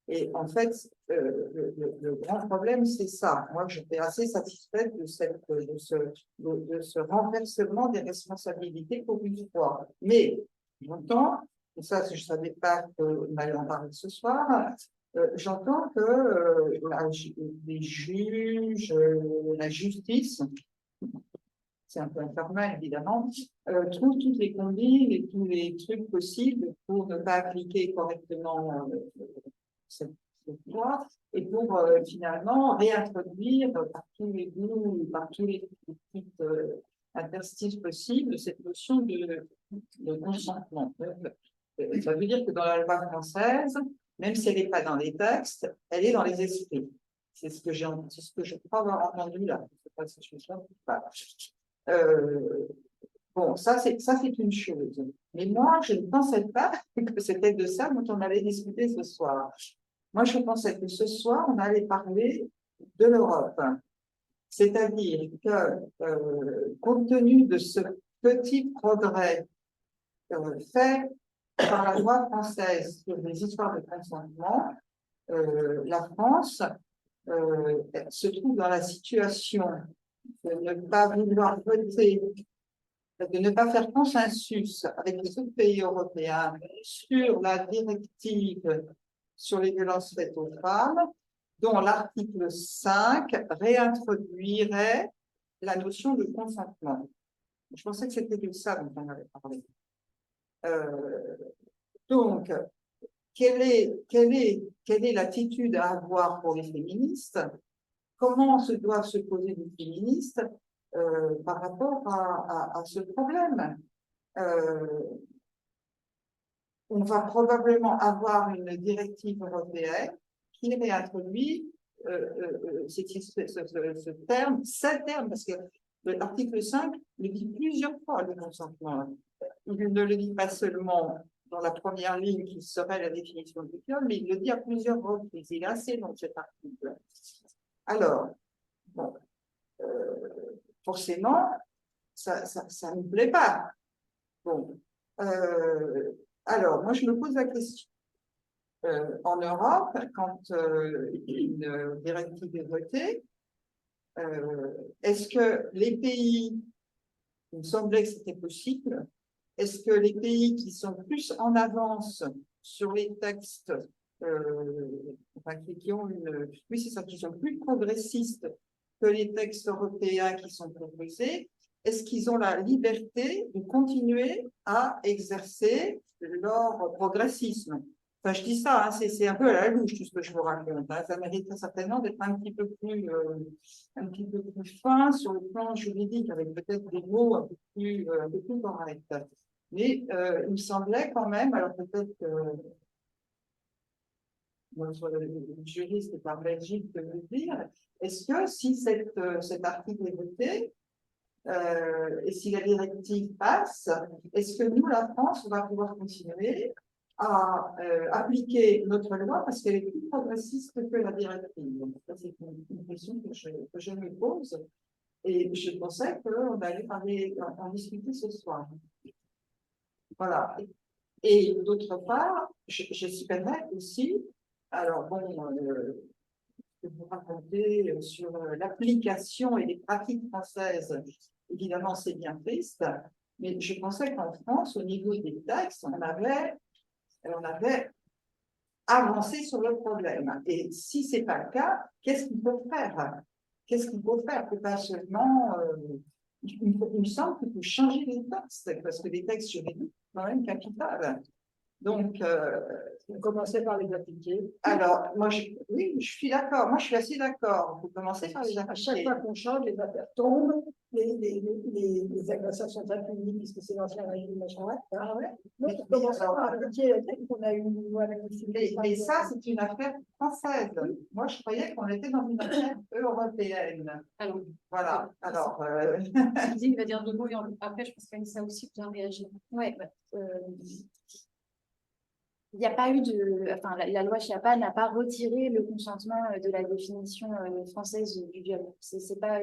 Et en fait, le grand problème, c'est ça. Moi, j'étais assez satisfaite de ce renversement des responsabilités pour une fois. Mais, j'entends, et ça, je ne savais pas qu'on allait en parler ce soir, j'entends que les juges, la justice, c'est un peu infernal évidemment, trouvent toutes les combines et tous les trucs possibles pour ne pas appliquer correctement cette loi et pour finalement réintroduire par tous les bouts, par tous les petites interstices possibles cette notion de consentement. Ça veut dire que dans la loi française, même si elle n'est pas dans les textes, elle est dans les esprits. C'est ce que je crois avoir entendu là. Je ne sais pas si je me trompe ou pas. Bon, ça c'est une chose. Mais moi, je ne pensais pas que c'était de ça dont on allait discuter ce soir. Moi, je pensais que ce soir, on allait parler de l'Europe. C'est-à-dire que, compte tenu de ce petit progrès fait par la loi française sur les histoires de consentement, la France se trouve dans la situation de ne pas vouloir voter, de ne pas faire consensus avec les autres pays européens sur la directive sur les violences faites aux femmes, dont l'article 5 réintroduirait la notion de consentement. Je pensais que c'était de ça dont on avait parlé. Donc, quelle est l'attitude à avoir pour les féministes? Comment doivent se poser les féministes par rapport à ce problème? On va probablement avoir une directive européenne qui réintroduit ce terme, parce que l'article 5 le dit plusieurs fois, le consentement. Il ne le dit pas seulement dans la première ligne qui serait la définition du viol, mais il le dit à plusieurs reprises. Il est assez long cet article. Alors, bon, forcément, ça ne me plaît pas. Bon, alors, moi, je me pose la question. En Europe, quand une directive est votée, est-ce que les pays, il me semblait que c'était possible, est-ce que les pays qui sont plus en avance sur les textes, enfin, qui ont oui, c'est ça, qui sont plus progressistes que les textes européens qui sont proposés, est-ce qu'ils ont la liberté de continuer à exercer leur progressisme? Enfin, je dis ça, hein, c'est un peu à la louche tout ce que je vous raconte. Hein. Ça mériterait certainement d'être un petit peu plus fin sur le plan juridique, avec peut-être des mots un peu plus corrects. Mais il me semblait quand même, alors peut-être que notre juriste est en Belgique de nous dire, est-ce que si cet article est voté, et si la directive passe, est-ce que nous, la France, on va pouvoir continuer à appliquer notre loi parce qu'elle est plus progressiste que la directive? C'est une question que je me pose et je pensais qu'on allait en discuter ce soir. Voilà. Et d'autre part, j'espérais aussi, alors bon, je vais vous raconter sur l'application et les pratiques françaises. Évidemment, c'est bien triste, Mais je pensais qu'en France, au niveau des textes, on avait avancé sur le problème. Et si ce n'est pas le cas, qu'est-ce qu'il faut faire? Qu'est-ce qu'il faut faire? Il faut pas seulement. Il me semble qu'il faut changer les textes, parce que les textes juridiques sont quand même capital. Donc, On commençait par les appliquer. alors, moi, oui, je suis d'accord. Moi, je suis assez d'accord. Il faut commencer par les À chaque appliquer. fois qu'on change, les affaires tombent, les agresseurs sont impunis puisque c'est l'ancien régime machin. Ah ouais. Donc, on commence par appliquer les textes qu'on a eu une loi avec Et ça, c'est une affaire française. Moi, je croyais qu'on était dans une affaire européenne. Alors, Voilà. Alors, Sylvie va dire deux mots et après, je pense qu'Anissa aussi bien réagir. Ouais, il n'y a pas eu de, enfin, la loi Chiappa n'a pas retiré le consentement de la définition française du viol. C'est pas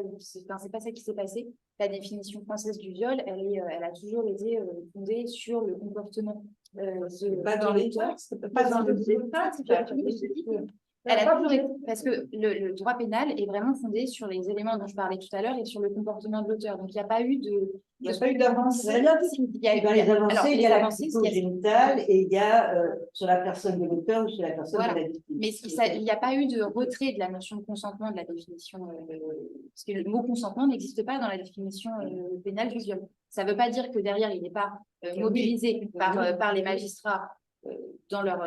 ça qui s'est passé. La définition française du viol, elle a toujours été fondée sur le comportement pas dans les textes, pas dans le débat. Elle a toujours été, parce que le droit pénal est vraiment fondé sur les éléments dont je parlais tout à l'heure et sur le comportement de l'auteur. Donc, il n'y a pas eu d'avancée. Il y a Dans les avancées, alors, il y a la psycho génitale et il y a sur la personne de l'auteur ou sur la personne Voilà. de la victime. Mais il n'y a pas eu de retrait de la notion de consentement de la définition, parce que le mot consentement n'existe pas dans la définition pénale du viol. Ça ne veut pas dire que derrière, il n'est pas mobilisé par les magistrats dans leur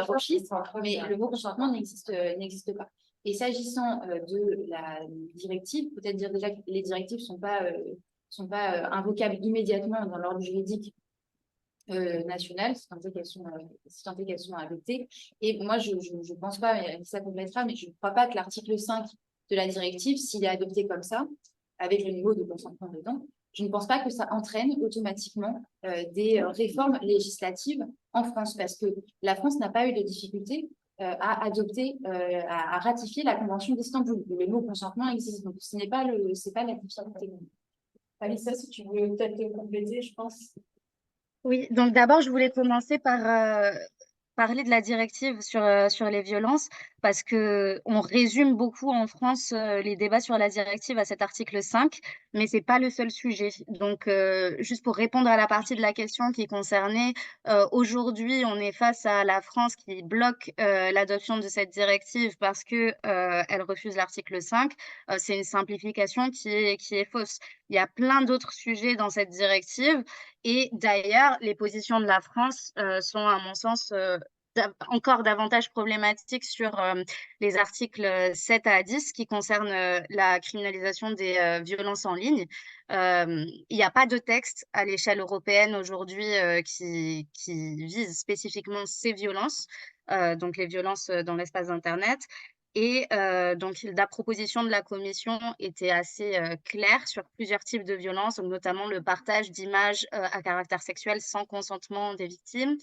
office, mais le mot consentement n'existe pas. Et s'agissant de la directive, peut-être dire déjà que les directives sont pas invocables immédiatement dans l'ordre juridique national, si tant est qu'elles sont adoptées. Et moi, je ne pense pas, mais ça complétera, mais je ne crois pas que l'article 5 de la directive, s'il est adopté comme ça, avec le niveau de consentement dedans, je ne pense pas que ça entraîne automatiquement des réformes législatives en France, parce que la France n'a pas eu de difficulté à adopter, à ratifier la Convention d'Istanbul. Le mot consentement existe, donc ce n'est pas la difficulté. Alissa, si tu veux peut-être compléter, je pense. Oui, donc d'abord, je voulais commencer par parler de la directive sur les violences, parce que on résume beaucoup en France les débats sur la directive à cet article 5, mais c'est pas le seul sujet. Donc, juste pour répondre à la partie de la question qui concernait, aujourd'hui, on est face à la France qui bloque l'adoption de cette directive parce que elle refuse l'article 5. C'est une simplification qui est fausse. Il y a plein d'autres sujets dans cette directive. Et d'ailleurs, les positions de la France sont, à mon sens, encore davantage problématiques sur les articles 7 à 10 qui concernent la criminalisation des violences en ligne. Il n'y a pas de texte à l'échelle européenne aujourd'hui qui vise spécifiquement ces violences, donc les violences dans l'espace d'Internet. Et donc, la proposition de la Commission était assez claire sur plusieurs types de violences, donc notamment le partage d'images à caractère sexuel sans consentement des victimes,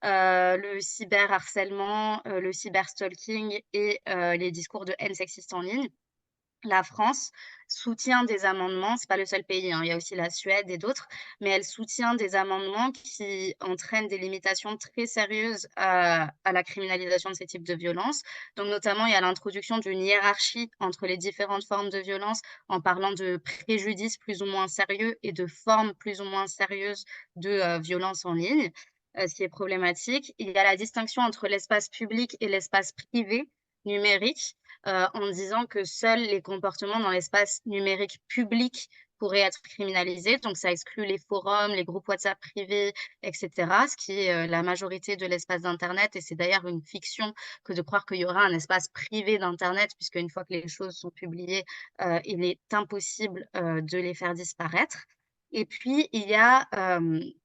le cyberharcèlement, le cyberstalking et les discours de haine sexiste en ligne. La France soutient des amendements, c'est pas le seul pays, hein, il y a aussi la Suède et d'autres, mais elle soutient des amendements qui entraînent des limitations très sérieuses à la criminalisation de ces types de violences. Donc notamment, il y a l'introduction d'une hiérarchie entre les différentes formes de violence en parlant de préjudices plus ou moins sérieux et de formes plus ou moins sérieuses de violence en ligne, ce qui est problématique. Il y a la distinction entre l'espace public et l'espace privé numérique. En disant que seuls les comportements dans l'espace numérique public pourraient être criminalisés. Donc, ça exclut les forums, les groupes WhatsApp privés, etc., ce qui est la majorité de l'espace d'Internet. Et c'est d'ailleurs une fiction que de croire qu'il y aura un espace privé d'Internet, puisque une fois que les choses sont publiées, il est impossible de les faire disparaître. Et puis, il y a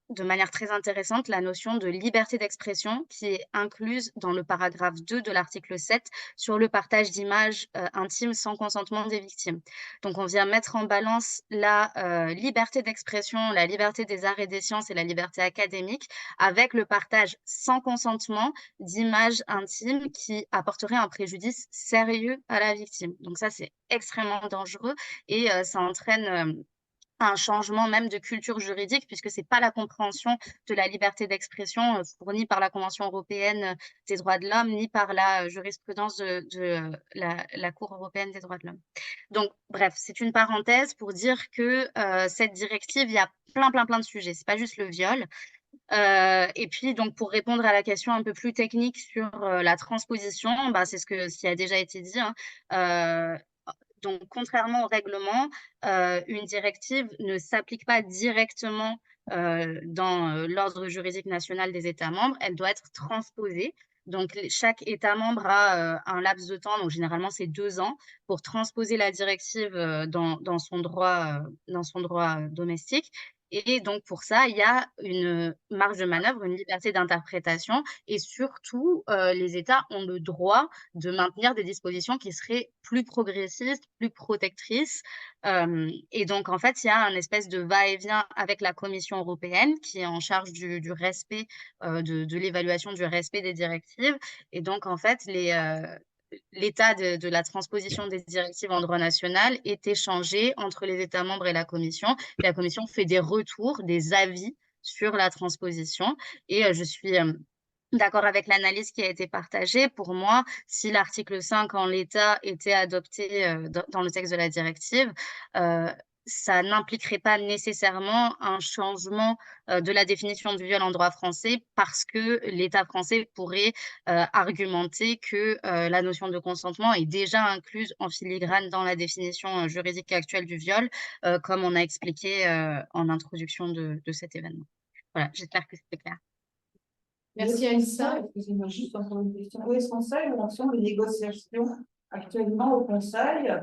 de manière très intéressante la notion de liberté d'expression qui est incluse dans le paragraphe 2 de l'article 7 sur le partage d'images intimes sans consentement des victimes. Donc, on vient mettre en balance la liberté d'expression, la liberté des arts et des sciences et la liberté académique avec le partage sans consentement d'images intimes qui apporteraient un préjudice sérieux à la victime. Donc ça, c'est extrêmement dangereux et ça entraîne un changement même de culture juridique, puisque c'est pas la compréhension de la liberté d'expression fournie par la Convention européenne des droits de l'homme, ni par la jurisprudence de la Cour européenne des droits de l'homme. Donc, bref, c'est une parenthèse pour dire que cette directive, il y a plein de sujets. C'est pas juste le viol. Et puis, donc, pour répondre à la question un peu plus technique sur la transposition, bah, c'est ce qui a déjà été dit, hein. Donc, contrairement au règlement, une directive ne s'applique pas directement dans l'ordre juridique national des États membres. Elle doit être transposée. Donc, chaque État membre a un laps de temps, donc généralement c'est 2 ans, pour transposer la directive dans son droit domestique. Et donc, pour ça, il y a une marge de manœuvre, une liberté d'interprétation. Et surtout, les États ont le droit de maintenir des dispositions qui seraient plus progressistes, plus protectrices. Et donc, en fait, il y a un espèce de va-et-vient avec la Commission européenne qui est en charge du respect, de l'évaluation du respect des directives. Et donc, en fait, l'état de la transposition des directives en droit national est échangé entre les États membres et la Commission. La Commission fait des retours, des avis sur la transposition. Et je suis d'accord avec l'analyse qui a été partagée. Pour moi, si l'article 5 en l'état était adopté dans le texte de la directive, ça n'impliquerait pas nécessairement un changement de la définition du viol en droit français parce que l'État français pourrait argumenter que la notion de consentement est déjà incluse en filigrane dans la définition juridique actuelle du viol, comme on a expliqué en introduction de cet événement. Voilà, j'espère que c'était clair. Merci Aïssa. Excusez-moi, juste encore une question. Où est-ce qu'on sont les négociations actuellement au Conseil?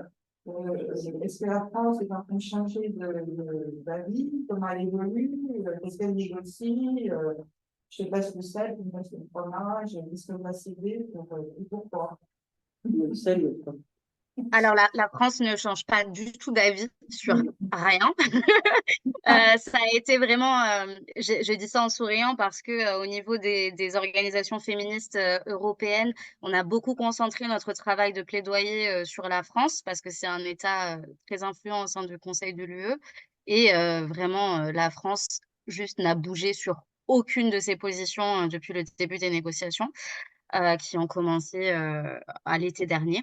Est-ce que la France est en train de changer d'avis? Comment elle évolue? Qu'est-ce qu'elle négocie? Je ne sais pas ce que c'est, c'est le fromage, est-ce qu'elle va céder pourquoi? Alors, la France ne change pas du tout d'avis sur rien. Ça a été vraiment, je dis ça en souriant parce que au niveau des organisations féministes européennes, on a beaucoup concentré notre travail de plaidoyer sur la France parce que c'est un État très influent au sein du Conseil de l'UE. Et vraiment, la France juste n'a bougé sur aucune de ses positions depuis le début des négociations qui ont commencé à l'été dernier.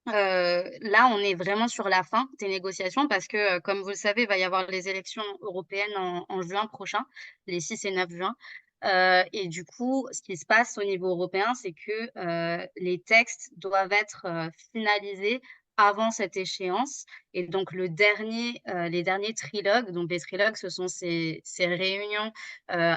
Là, on est vraiment sur la fin des négociations parce que, comme vous le savez, il va y avoir les élections européennes en juin prochain, les 6 et 9 juin. Et du coup, ce qui se passe au niveau européen, c'est que les textes doivent être finalisés avant cette échéance. Et donc, les derniers trilogues, donc les trilogues, ce sont ces réunions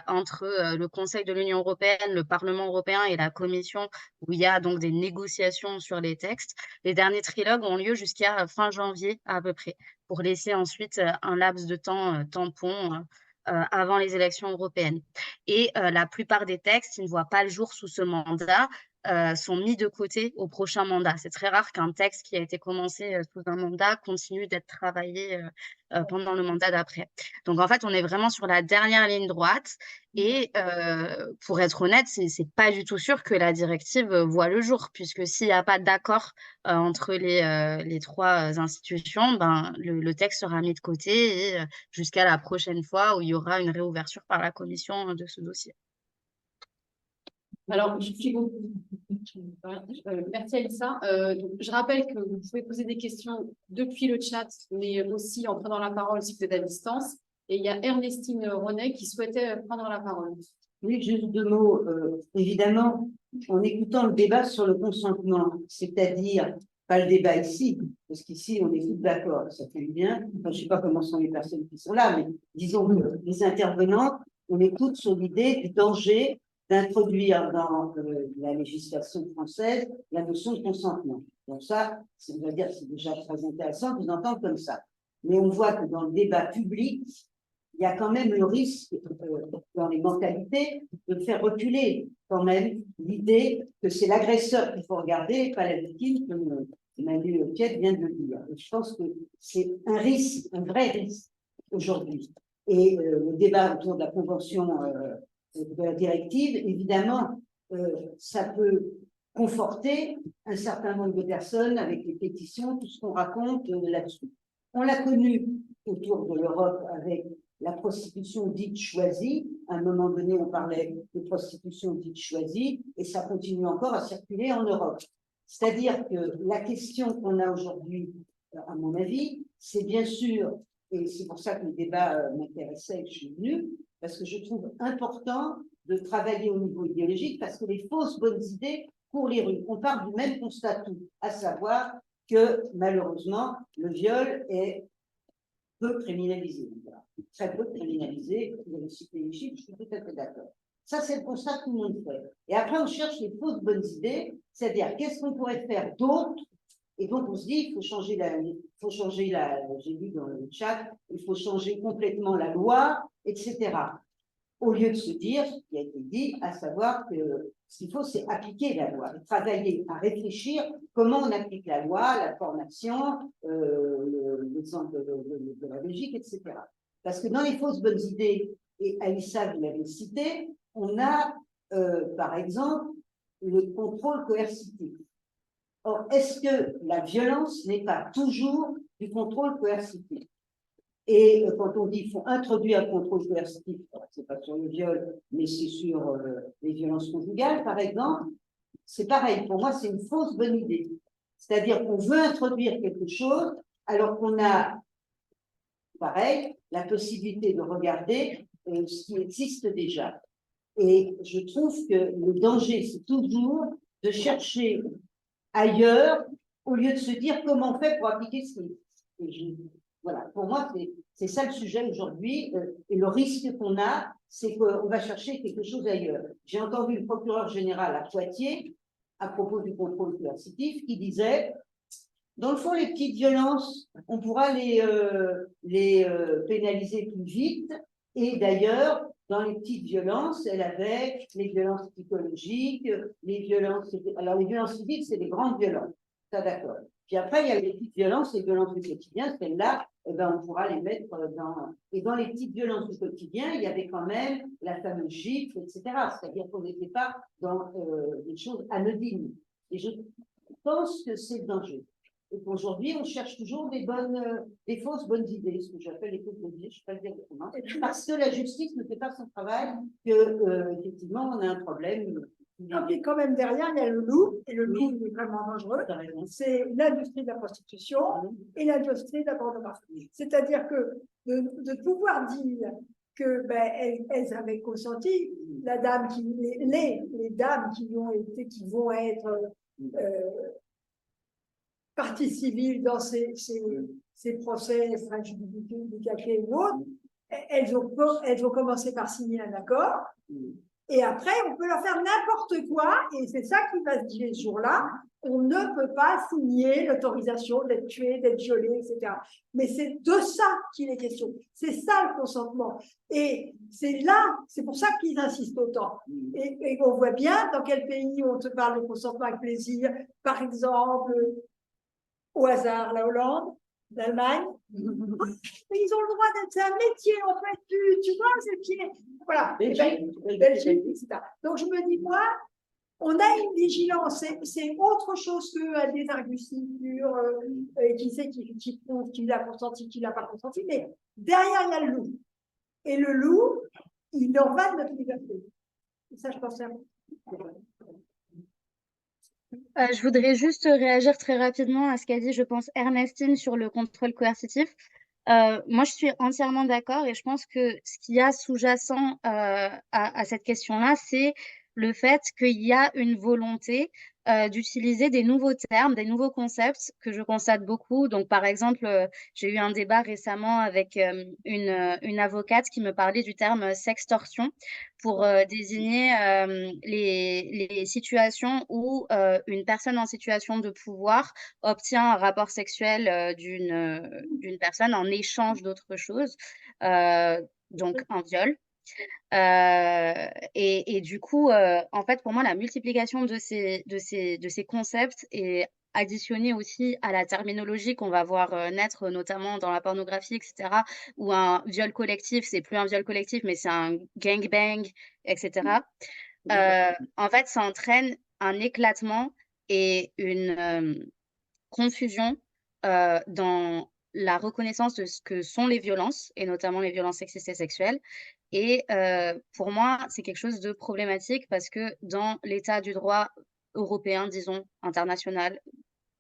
entre le Conseil de l'Union européenne, le Parlement européen et la Commission, où il y a donc des négociations sur les textes. Les derniers trilogues ont lieu jusqu'à fin janvier à peu près, pour laisser ensuite un laps de temps tampon avant les élections européennes. Et la plupart des textes qui ne voient pas le jour sous ce mandat sont mis de côté au prochain mandat. C'est très rare qu'un texte qui a été commencé sous un mandat continue d'être travaillé pendant le mandat d'après. Donc en fait, on est vraiment sur la dernière ligne droite et pour être honnête, c'est pas du tout sûr que la directive voit le jour, puisque s'il n'y a pas d'accord entre les trois institutions, ben, le texte sera mis de côté et jusqu'à la prochaine fois où il y aura une réouverture par la Commission de ce dossier. Alors, merci Aïssa. Je rappelle que vous pouvez poser des questions depuis le chat, mais aussi en prenant la parole si vous êtes à distance. Et il y a Ernestine Ronet qui souhaitait prendre la parole. Oui, juste 2 mots. Évidemment, en écoutant le débat sur le consentement, c'est-à-dire, pas le débat ici, parce qu'ici, on est tous d'accord, ça fait du bien. Enfin, je ne sais pas comment sont les personnes qui sont là, mais disons que les intervenants, on écoute sur l'idée du danger d'introduire dans la législation française la notion de consentement. Donc ça, on va dire, c'est déjà très intéressant de vous entendre comme ça. Mais on voit que dans le débat public, il y a quand même le risque, dans les mentalités, de faire reculer quand même l'idée que c'est l'agresseur qu'il faut regarder, pas la victime, comme Emmanuel Piet vient de le dire. Et je pense que c'est un risque, un vrai risque aujourd'hui. Et le débat autour de la convention de la directive, évidemment, ça peut conforter un certain nombre de personnes avec les pétitions, tout ce qu'on raconte là-dessus. On l'a connu autour de l'Europe avec la prostitution dite choisie. À un moment donné, on parlait de prostitution dite choisie et ça continue encore à circuler en Europe. C'est-à-dire que la question qu'on a aujourd'hui, à mon avis, c'est bien sûr, et c'est pour ça que le débat m'intéressait et que je suis venue, parce que je trouve important de travailler au niveau idéologique, parce que les fausses bonnes idées courent les rues. On part du même constat tout, à savoir que malheureusement, le viol est peu criminalisé. Très peu criminalisé. Vous avez cité les chiffres, je suis tout à fait d'accord. Ça, c'est le constat que tout le monde fait. Et après, on cherche les fausses bonnes idées, c'est-à-dire qu'est-ce qu'on pourrait faire d'autre. Et donc, on se dit, il faut changer j'ai vu dans le chat, il faut changer complètement la loi, etc. Au lieu de se dire, ce qui a été dit, à savoir que ce qu'il faut, c'est appliquer la loi, travailler à réfléchir comment on applique la loi, la formation, l'exemple de la Belgique, etc. Parce que dans les fausses bonnes idées, et Alissa, vous l'avez cité, on a, par exemple, le contrôle coercitif. Or, est-ce que la violence n'est pas toujours du contrôle coercitif? Et quand on dit qu'il faut introduire un contrôle coercitif, c'est pas sur le viol, mais c'est sur les violences conjugales, par exemple, c'est pareil. Pour moi, c'est une fausse bonne idée. C'est-à-dire qu'on veut introduire quelque chose alors qu'on a, pareil, la possibilité de regarder ce qui existe déjà. Et je trouve que le danger, c'est toujours de chercher ailleurs au lieu de se dire comment on fait pour appliquer ce qui est. Voilà, pour moi, c'est ça le sujet aujourd'hui. Et le risque qu'on a, c'est qu'on va chercher quelque chose ailleurs. J'ai entendu le procureur général à Poitiers, à propos du contrôle coercitif, qui disait, dans le fond, les petites violences, on pourra les pénaliser plus vite. Et d'ailleurs, dans les petites violences, elle avait les violences psychologiques, les violences... Alors, les violences physiques, c'est les grandes violences. Ça, d'accord. Puis après, il y a les petites violences, les violences du quotidien. Celles-là, eh ben, on pourra les mettre dans... Et dans les petites violences du quotidien, il y avait quand même la fameuse gifle, etc. C'est-à-dire qu'on n'était pas dans des choses anodines. Et je pense que c'est le danger. Et qu'aujourd'hui, on cherche toujours des fausses bonnes idées, ce que j'appelle les fausses bonnes idées, je ne sais pas le dire autrement, parce que la justice ne fait pas son travail, que effectivement, on a un problème. Non, mais quand même derrière, il y a le loup, et le loup il est vraiment dangereux. C'est l'industrie de la prostitution et l'industrie de la pornographie. C'est-à-dire que de pouvoir dire que elles avaient consenti, la dame les dames qui vont être partie civile dans ces procès extrajudiciaires ou autres, elles ont commencé par signer un accord. Et après, on peut leur faire n'importe quoi, et c'est ça qui va se dire ce jour-là. On ne peut pas signer l'autorisation d'être tué, d'être violé, etc. Mais c'est de ça qu'il est question. C'est ça le consentement. Et c'est pour ça qu'ils insistent autant. Et on voit bien dans quel pays on te parle de consentement avec plaisir. Par exemple, au hasard, la Hollande, l'Allemagne. Ils ont le droit d'être, c'est un métier, en fait, tu vois, c'est le pied. Voilà, Belgique, etc. Donc je me dis, moi, on a une vigilance, c'est autre chose que des argutures, qui sait qui prouve qu'il a consenti, qu'il n'a pas consenti, mais derrière, il y a le loup. Et le loup, il en va de notre liberté. Et ça, je pense à Je voudrais juste réagir très rapidement à ce qu'a dit, je pense, Ernestine sur le contrôle coercitif. Moi, je suis entièrement d'accord et je pense que ce qu'il y a sous-jacent à cette question-là, c'est le fait qu'il y a une volonté d'utiliser des nouveaux termes, des nouveaux concepts que je constate beaucoup. Donc, par exemple, j'ai eu un débat récemment avec une avocate qui me parlait du terme sextorsion pour désigner les situations où une personne en situation de pouvoir obtient un rapport sexuel d'une personne en échange d'autre chose, donc un viol. Et du coup, en fait, pour moi, la multiplication de ces concepts est additionnée aussi à la terminologie qu'on va voir naître, notamment dans la pornographie, etc., où un viol collectif, c'est plus un viol collectif, mais c'est un gangbang, etc. En fait, ça entraîne un éclatement et une confusion dans la reconnaissance de ce que sont les violences, et notamment les violences sexistes et sexuelles. Et pour moi, c'est quelque chose de problématique parce que dans l'état du droit européen, disons, international,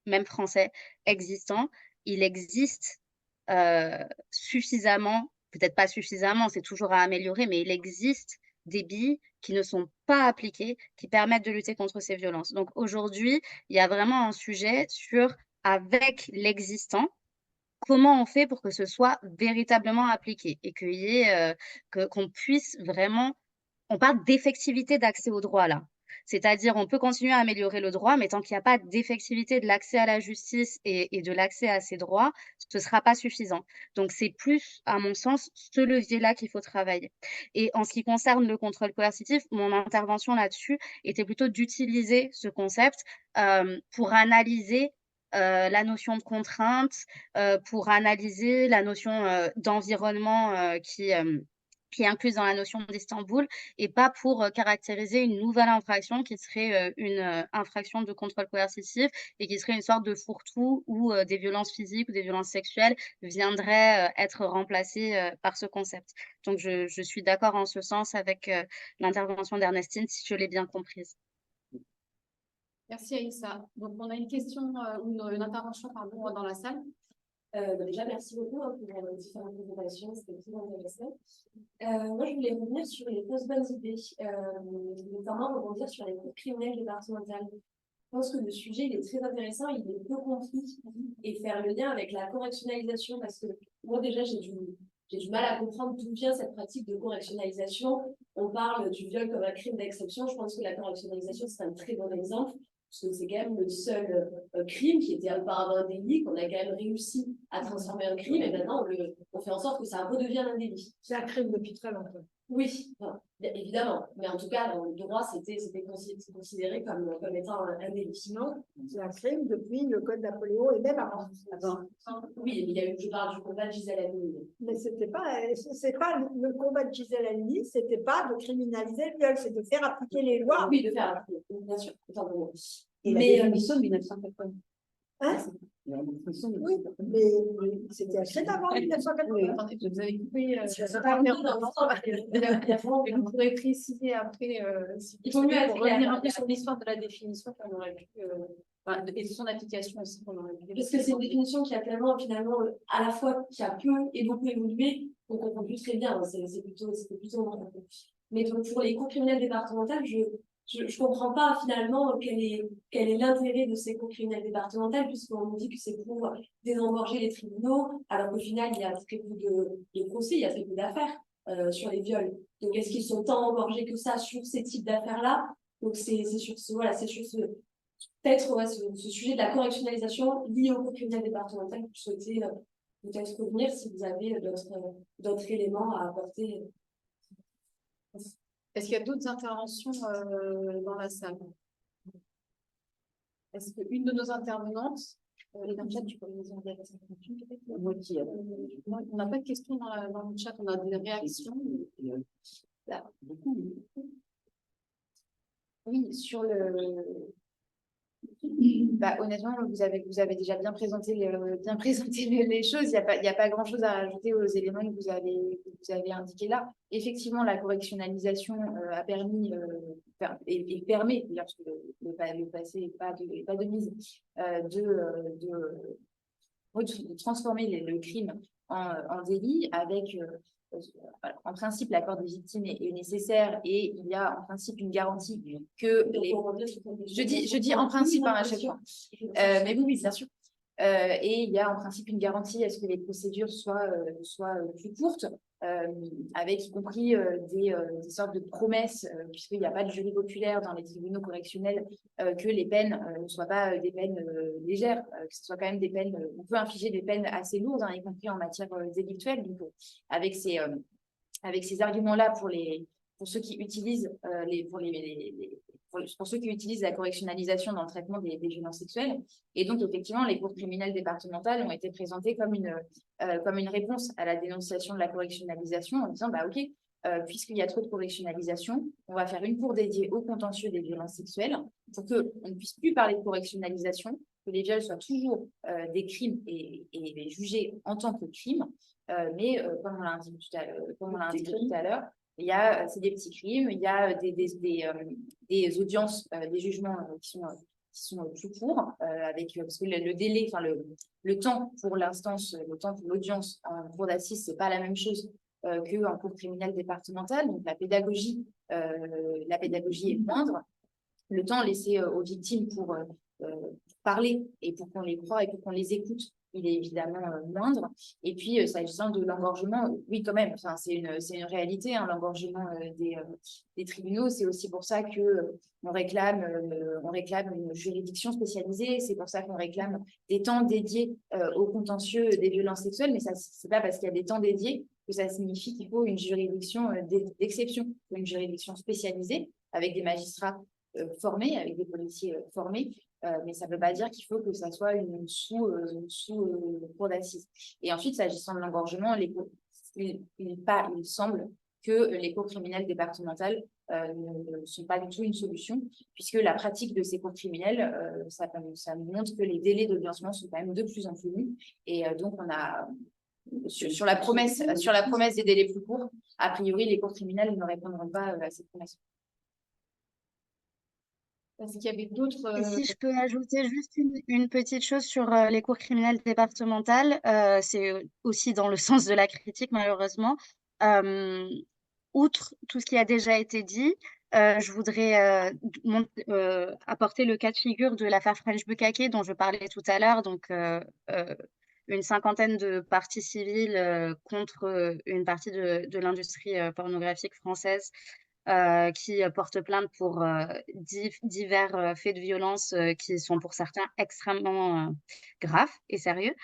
même français, existant, il existe suffisamment, peut-être pas suffisamment, c'est toujours à améliorer, mais il existe des billes qui ne sont pas appliquées, qui permettent de lutter contre ces violences. Donc aujourd'hui, il y a vraiment un sujet sur, avec l'existant, comment on fait pour que ce soit véritablement appliqué et qu'il y ait, qu'on puisse vraiment, on parle d'effectivité d'accès au droit là. C'est-à-dire, on peut continuer à améliorer le droit, mais tant qu'il n'y a pas d'effectivité de l'accès à la justice et de l'accès à ces droits, ce ne sera pas suffisant. Donc, c'est plus, à mon sens, ce levier-là qu'il faut travailler. Et en ce qui concerne le contrôle coercitif, mon intervention là-dessus était plutôt d'utiliser ce concept pour analyser la notion de contrainte, pour analyser la notion d'environnement qui est incluse dans la notion d'Istanbul et pas pour caractériser une nouvelle infraction qui serait une infraction de contrôle coercitif et qui serait une sorte de fourre-tout où des violences physiques ou des violences sexuelles viendraient être remplacées par ce concept. Donc, je suis d'accord en ce sens avec l'intervention d'Ernestine, si je l'ai bien comprise. Merci Aïssa. Donc, on a une question ou une intervention pardon, dans la salle. Déjà, merci beaucoup pour vos différentes présentations, c'était très intéressant. Moi, je voulais revenir sur les fausses bonnes idées, notamment rebondir sur les cours criminels départementales. Je pense que le sujet il est très intéressant, il est peu compris, et faire le lien avec la correctionnalisation, parce que moi, déjà, j'ai du mal à comprendre d'où vient cette pratique de correctionnalisation. On parle du viol comme un crime d'exception. Je pense que la correctionnalisation, c'est un très bon exemple. Parce que c'est quand même le seul crime qui était auparavant un délit, qu'on a quand même réussi à transformer en crime, et maintenant on fait en sorte que ça redevienne un délit. C'est un crime depuis très longtemps. Oui, enfin, évidemment, mais en tout cas, dans le droit, c'était considéré comme étant un délit. Sinon, c'est un crime depuis le code Napoléon et même avant. Oui, il y a eu, je parle du combat de Gisèle Halimi. Mais c'est pas le combat de Gisèle Halimi, c'était pas de criminaliser le viol, c'est de faire appliquer les lois. Oui, de faire appliquer, bien sûr. Et la définition de 1980. Hein? Oui, mais c'était assez avant 1980. Attendez, vous avez coupé. Vous pourrez préciser après. Il faut mieux pour revenir un peu sur l'histoire de la définition qu'on aurait pu. Et de son application aussi qu'on aurait pu. Parce que c'est une définition qui a tellement, finalement, à la fois qui a peu et beaucoup évolué, on comprend plus très bien. C'était plutôt normal. Mais donc, pour les cours criminels départementales, je ne comprends pas finalement quel est l'intérêt de ces cours criminels départementales, puisqu'on nous dit que c'est pour désengorger les tribunaux, alors qu'au final, il y a très peu de procès, il y a très peu d'affaires sur les viols. Donc, est-ce qu'ils sont tant engorgés que ça sur ces types d'affaires-là? Donc, c'est sur ce sujet de la correctionnalisation lié au cours criminel départemental que je souhaitais peut-être revenir si vous avez d'autres éléments à apporter. Est-ce qu'il y a d'autres interventions dans la salle? Est-ce qu'une de nos intervenantes, dans le chat, tu peux nous en dire peut-être? On n'a pas de questions dans le chat, on a des réactions. Là. Oui, sur le. Honnêtement, vous avez déjà bien présenté les choses. Il n'y a pas grand-chose à ajouter aux éléments que vous avez indiqués là. Effectivement, la correctionnalisation a permis et permet, parce que le passé n'est pas de mise, de transformer le crime en délit avec. En principe, l'accord des victimes est nécessaire et il y a en principe une garantie que les. Je dis en principe à chaque fois. Mais oui, bien sûr. Et il y a en principe une garantie à ce que les procédures soient plus courtes, avec y compris des sortes de promesses, puisqu'il n'y a pas de jury populaire dans les tribunaux correctionnels, que les peines ne soient pas des peines légères, que ce soit quand même des peines, on peut infliger des peines assez lourdes, hein, y compris en matière délictuelle. Donc, avec ces arguments-là pour ceux qui utilisent pour ceux qui utilisent la correctionnalisation dans le traitement des violences sexuelles. Et donc, effectivement, les cours criminelles départementales ont été présentées comme une réponse à la dénonciation de la correctionnalisation en disant, OK, puisqu'il y a trop de correctionnalisation, on va faire une cour dédiée au contentieux des violences sexuelles pour qu'on ne puisse plus parler de correctionnalisation, que les viols soient toujours des crimes et jugés en tant que crimes, mais comme on l'a indiqué tout à l'heure, c'est des petits crimes, il y a des audiences, des jugements qui sont plus courts, parce que le délai, enfin le temps pour l'instance, le temps pour l'audience en cour d'assises, c'est pas la même chose qu'en cour criminelle départementale. Donc la pédagogie est moindre. Le temps laissé aux victimes pour parler et pour qu'on les croie et pour qu'on les écoute, il est évidemment moindre. Et puis, s'agissant de l'engorgement, oui, quand même, enfin, c'est une réalité, hein, l'engorgement des tribunaux. C'est aussi pour ça que on réclame une juridiction spécialisée. C'est pour ça qu'on réclame des temps dédiés au contentieux des violences sexuelles. Mais ça, c'est pas parce qu'il y a des temps dédiés que ça signifie qu'il faut une juridiction d'exception, une juridiction spécialisée avec des magistrats formés, avec des policiers formés. Mais ça ne veut pas dire qu'il faut que ça soit une cour d'assises. Et ensuite, s'agissant de l'engorgement, il semble que les cours criminelles départementales ne sont pas du tout une solution, puisque la pratique de ces cours criminels, ça montre que les délais d'audiencement sont quand même de plus en plus longs. Et donc, on a sur la promesse des délais plus courts, a priori, les cours criminels ne répondront pas à cette promesse. Est-ce qu'il y avait d'autres… Et si je peux ajouter juste une petite chose sur les cours criminelles départementales, c'est aussi dans le sens de la critique, malheureusement. Outre tout ce qui a déjà été dit, je voudrais apporter le cas de figure de l'affaire French Bukkake dont je parlais tout à l'heure. Donc, une cinquantaine de parties civiles contre une partie de l'industrie pornographique française qui portent plainte pour divers faits de violence qui sont pour certains extrêmement graves et sérieux.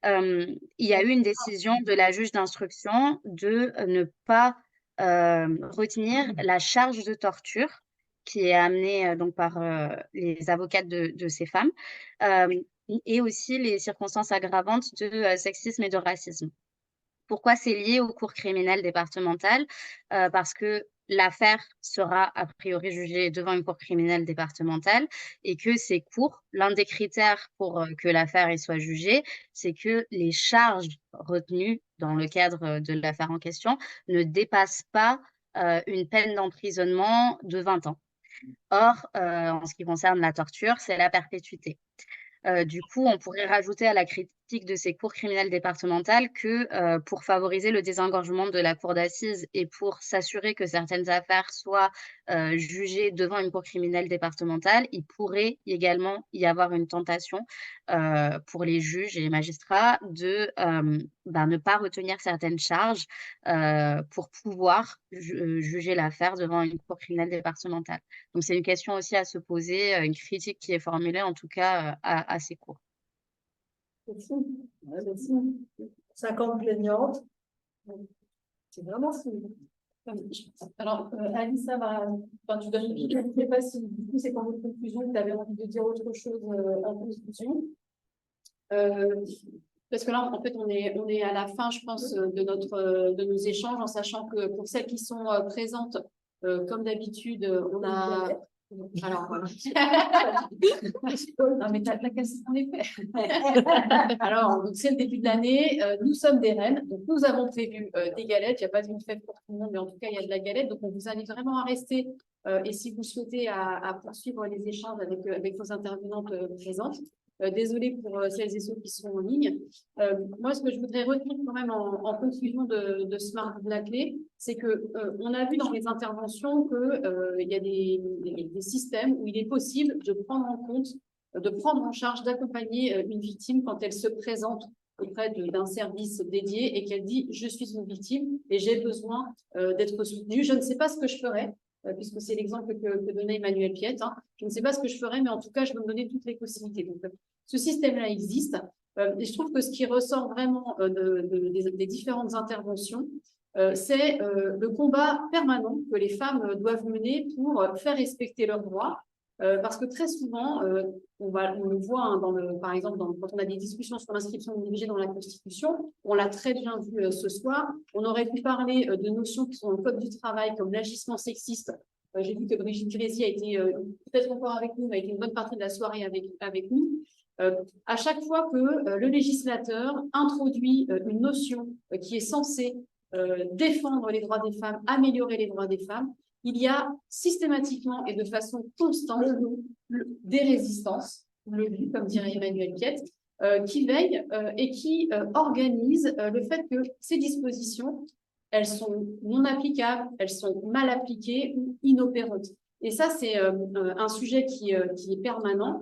Il y a eu une décision de la juge d'instruction de ne pas retenir la charge de torture qui est amenée donc par les avocates de ces femmes et aussi les circonstances aggravantes de sexisme et de racisme. Pourquoi c'est lié au cours criminel départemental? Parce que l'affaire sera a priori jugée devant une cour criminelle départementale et que ces cours, l'un des critères pour que l'affaire soit jugée, c'est que les charges retenues dans le cadre de l'affaire en question ne dépassent pas une peine d'emprisonnement de 20 ans. Or, en ce qui concerne la torture, c'est la perpétuité. Du coup, on pourrait rajouter à la critique de ces cours criminelles départementales que pour favoriser le désengorgement de la cour d'assises et pour s'assurer que certaines affaires soient jugées devant une cour criminelle départementale, il pourrait également y avoir une tentation pour les juges et les magistrats de ne pas retenir certaines charges pour pouvoir juger l'affaire devant une cour criminelle départementale. Donc, c'est une question aussi à se poser, une critique qui est formulée en tout cas à ces cours. C'est fou. 50 plaignantes. C'est vraiment fou. Alors, Alissa, tu donnes, je ne sais pas si du coup c'est dans votre conclusion que tu avais envie de dire autre chose en conclusion. Parce que là, en fait, on est à la fin, je pense, de nos échanges, en sachant que pour celles qui sont présentes, comme d'habitude, on a… Alors, voilà. Non, mais t'as cassé en effet. Alors, c'est le début de l'année. Nous sommes des reines. Donc, nous avons prévu des galettes. Il n'y a pas une fête pour tout le monde, mais en tout cas, il y a de la galette. Donc, on vous invite vraiment à rester. Et si vous souhaitez, à poursuivre les échanges avec vos intervenantes présentes. Désolée pour celles et ceux qui sont en ligne. Moi, ce que je voudrais retenir quand même en conclusion de ce mardi de la clé, c'est que on a vu dans les interventions que il y a des systèmes où il est possible de prendre en compte, de prendre en charge, d'accompagner une victime quand elle se présente auprès d'un service dédié et qu'elle dit « je suis une victime et j'ai besoin d'être soutenue, je ne sais pas ce que je ferai ». Puisque c'est l'exemple que donnait Emmanuel Piette. Hein. Je ne sais pas ce que je ferai, mais en tout cas, je vais me donner toutes les possibilités. Donc, ce système-là existe. Et je trouve que ce qui ressort vraiment des différentes interventions, c'est le combat permanent que les femmes doivent mener pour faire respecter leurs droits. Parce que très souvent, on le voit hein, par exemple quand on a des discussions sur l'inscription de l'IVG dans la Constitution, on l'a très bien vu ce soir, on aurait pu parler de notions qui sont dans le Code du travail comme l'agissement sexiste. J'ai vu que Brigitte Grézy a été peut-être encore avec nous, mais a été une bonne partie de la soirée avec nous. À chaque fois que le législateur introduit une notion qui est censée défendre les droits des femmes, améliorer les droits des femmes, il y a systématiquement et de façon constante des résistances, comme dirait Emmanuel Piette, qui veillent et qui organisent le fait que ces dispositions, elles sont non applicables, elles sont mal appliquées ou inopérantes. Et ça, c'est un sujet qui est permanent.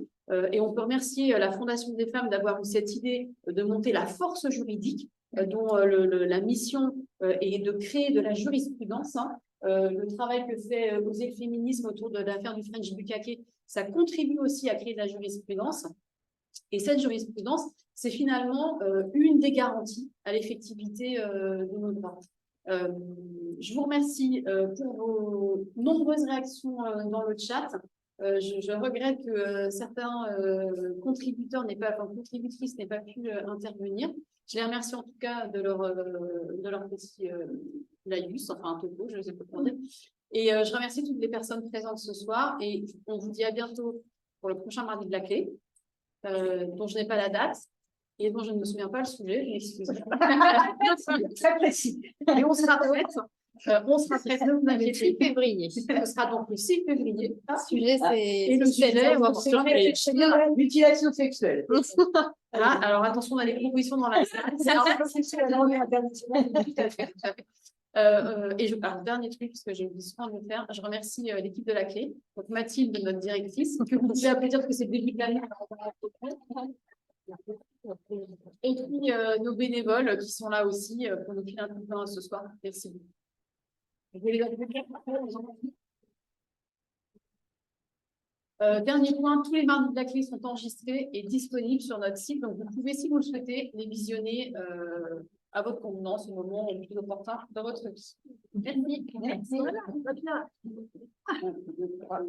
Et on peut remercier la Fondation des femmes d'avoir eu cette idée de monter la force juridique, dont la mission est de créer de la jurisprudence. Le travail que fait Oser le féminisme autour de l'affaire du French Bukkake, ça contribue aussi à créer de la jurisprudence. Et cette jurisprudence, c'est finalement une des garanties à l'effectivité de nos droits. Je vous remercie pour vos nombreuses réactions dans le chat. Je regrette que certains contributeurs contributrices n'aient pas pu intervenir. Je les remercie en tout cas de leur petit laïus, enfin un topo, je ne sais pas comment dire. Et je remercie toutes les personnes présentes ce soir et on vous dit à bientôt pour le prochain mardi de la clé, dont je n'ai pas la date et dont je ne me souviens pas le sujet, je m'excuse. Très précis. Et on sera prête. On sera prête le 6 février. Ce sera donc le 6 février. Le sujet, c'est Et le sujet, on va voir Mutilation sexuelle. Voilà, alors attention, on a les propositions dans la salle. Tout à fait, tout à fait. Alors, dernier truc, parce que j'ai oublié souvent de le faire, je remercie l'équipe de la clé, donc Mathilde, notre directrice, que vous pouvez appeler dire que c'est le début de l'année. Et puis nos bénévoles qui sont là aussi pour nous filer un coup de main ce soir. Merci beaucoup. Dernier point, tous les mardis de la clé sont enregistrés et disponibles sur notre site. Donc, vous pouvez, si vous le souhaitez, les visionner à votre convenance au moment le plus opportun dans votre vie. Merci. Merci.